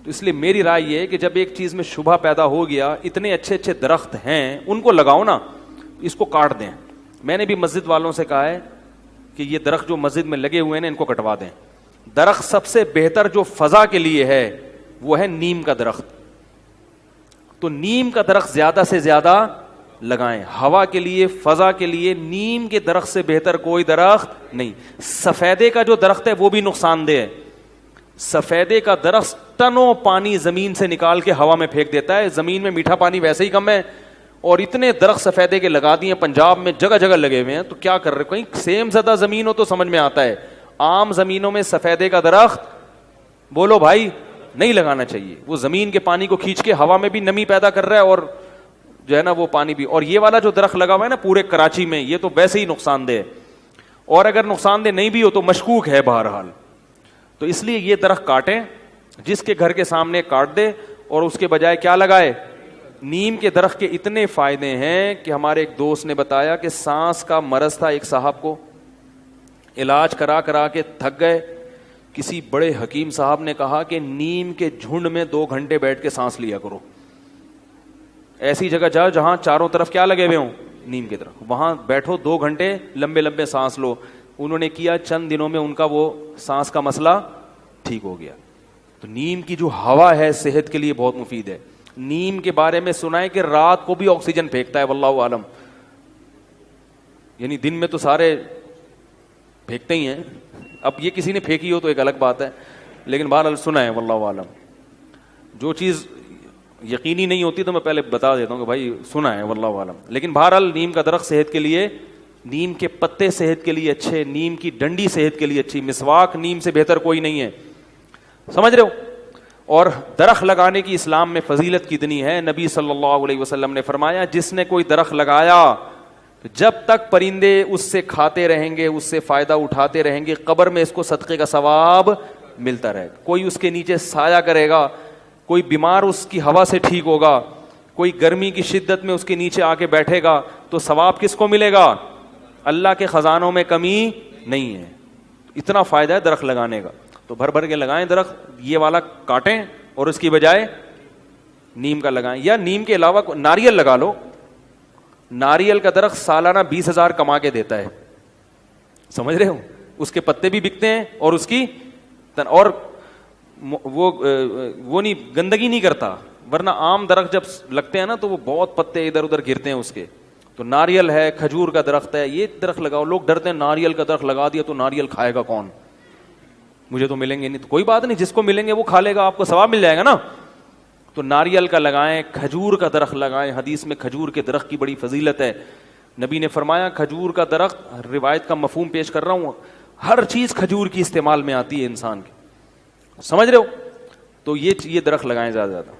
تو اس لیے میری رائے یہ ہے کہ جب ایک چیز میں شبہ پیدا ہو گیا, اتنے اچھے اچھے درخت ہیں ان کو لگاؤ نا, اس کو کاٹ دیں. میں نے بھی مسجد والوں سے کہا ہے کہ یہ درخت جو مسجد میں لگے ہوئے ہیں ان کو کٹوا دیں. درخت سب سے بہتر جو فضا کے لیے ہے وہ ہے نیم کا درخت. تو نیم کا درخت زیادہ سے زیادہ لگائیں, ہوا کے لیے, فضا کے لیے. نیم کے درخت سے بہتر کوئی درخت نہیں. سفیدے کا جو درخت ہے وہ بھی نقصان دہ ہے. سفیدے کا درخت ٹنوں پانی زمین سے نکال کے ہوا میں پھینک دیتا ہے. زمین میں میٹھا پانی ویسے ہی کم ہے, اور اتنے درخت سفیدے کے لگا دیے پنجاب میں, جگہ جگہ لگے ہوئے ہیں. تو کیا کر رہے, کہیں سیم زدہ زمین ہو تو سمجھ میں آتا ہے. عام زمینوں میں سفیدے کا درخت بولو بھائی نہیں لگانا چاہیے. وہ زمین کے پانی کو کھینچ کے ہوا میں بھی نمی پیدا کر رہا ہے, اور جو ہے نا وہ پانی بھی. اور یہ والا جو درخت لگا ہوا ہے نا پورے کراچی میں, یہ تو ویسے ہی نقصان دہ ہے, اور اگر نقصان دہ نہیں بھی ہو تو مشکوک ہے بہرحال. تو اس لیے یہ درخت کاٹیں جس کے گھر کے سامنے کاٹ دے اور اس کے بجائے کیا لگائے؟ نیم کے درخت کے اتنے فائدے ہیں کہ ہمارے ایک دوست نے بتایا کہ سانس کا مرض تھا ایک صاحب کو, علاج کرا کرا کے تھک گئے. کسی بڑے حکیم صاحب نے کہا کہ نیم کے جھنڈ میں 2 گھنٹے بیٹھ کے سانس لیا کرو. ایسی جگہ جاؤ جہاں چاروں طرف کیا لگے ہوئے ہوں؟ نیم کے درخت. وہاں بیٹھو 2 گھنٹے لمبے لمبے سانس لو. انہوں نے کیا, چند دنوں میں ان کا وہ سانس کا مسئلہ ٹھیک ہو گیا. تو نیم کی جو ہوا ہے صحت کے لیے بہت مفید ہے. نیم کے بارے میں سنا ہے کہ رات کو بھی آکسیجن پھینکتا ہے, واللہ عالم. یعنی دن میں تو سارے پھینکتے ہی ہیں, اب یہ کسی نے پھینکی ہو تو ایک الگ بات ہے, لیکن بہرحال سنا ہے واللہ عالم. جو چیز یقینی نہیں ہوتی تو میں پہلے بتا دیتا ہوں کہ بھائی سنا ہے واللہ عالم. لیکن بہرحال نیم کا درخت صحت کے لیے, نیم کے پتے صحت کے لیے اچھے, نیم کی ڈنڈی صحت کے لیے اچھی, مسواک نیم سے بہتر کوئی نہیں ہے. سمجھ رہے ہو؟ اور درخت لگانے کی اسلام میں فضیلت کتنی ہے. نبی صلی اللہ علیہ وسلم نے فرمایا جس نے کوئی درخت لگایا جب تک پرندے اس سے کھاتے رہیں گے, اس سے فائدہ اٹھاتے رہیں گے, قبر میں اس کو صدقے کا ثواب ملتا رہے گا. کوئی اس کے نیچے سایہ کرے گا, کوئی بیمار اس کی ہوا سے ٹھیک ہوگا, کوئی گرمی کی شدت میں اس کے نیچے آ کے بیٹھے گا, تو ثواب کس کو ملے گا؟ اللہ کے خزانوں میں کمی نہیں ہے. اتنا فائدہ ہے درخت لگانے کا. تو بھر بھر کے لگائیں درخت, یہ والا کاٹیں اور اس کی بجائے نیم کا لگائیں, یا نیم کے علاوہ ناریل لگا لو. ناریل کا درخت سالانہ 20,000 کما کے دیتا ہے. سمجھ رہے ہو؟ اس کے پتے بھی بکتے ہیں اور اس کی اور وہ نہیں گندگی نہیں کرتا, ورنہ عام درخت جب لگتے ہیں نا تو وہ بہت پتے ادھر ادھر گرتے ہیں اس کے. تو ناریل ہے, کھجور کا درخت ہے, یہ درخت لگاؤ. لوگ ڈرتے ہیں ناریل کا درخت لگا دیا تو ناریل کھائے گا کون, مجھے تو ملیں گے نہیں. تو کوئی بات نہیں, جس کو ملیں گے وہ کھا لے گا, آپ کو ثواب مل جائے گا نا. تو ناریل کا لگائیں, کھجور کا درخت لگائیں. حدیث میں کھجور کے درخت کی بڑی فضیلت ہے. نبی نے فرمایا کھجور کا درخت, روایت کا مفہوم پیش کر رہا ہوں, ہر چیز کھجور کی استعمال میں آتی ہے انسان کی. سمجھ رہے ہو؟ تو یہ درخت لگائیں زیادہ زیادہ.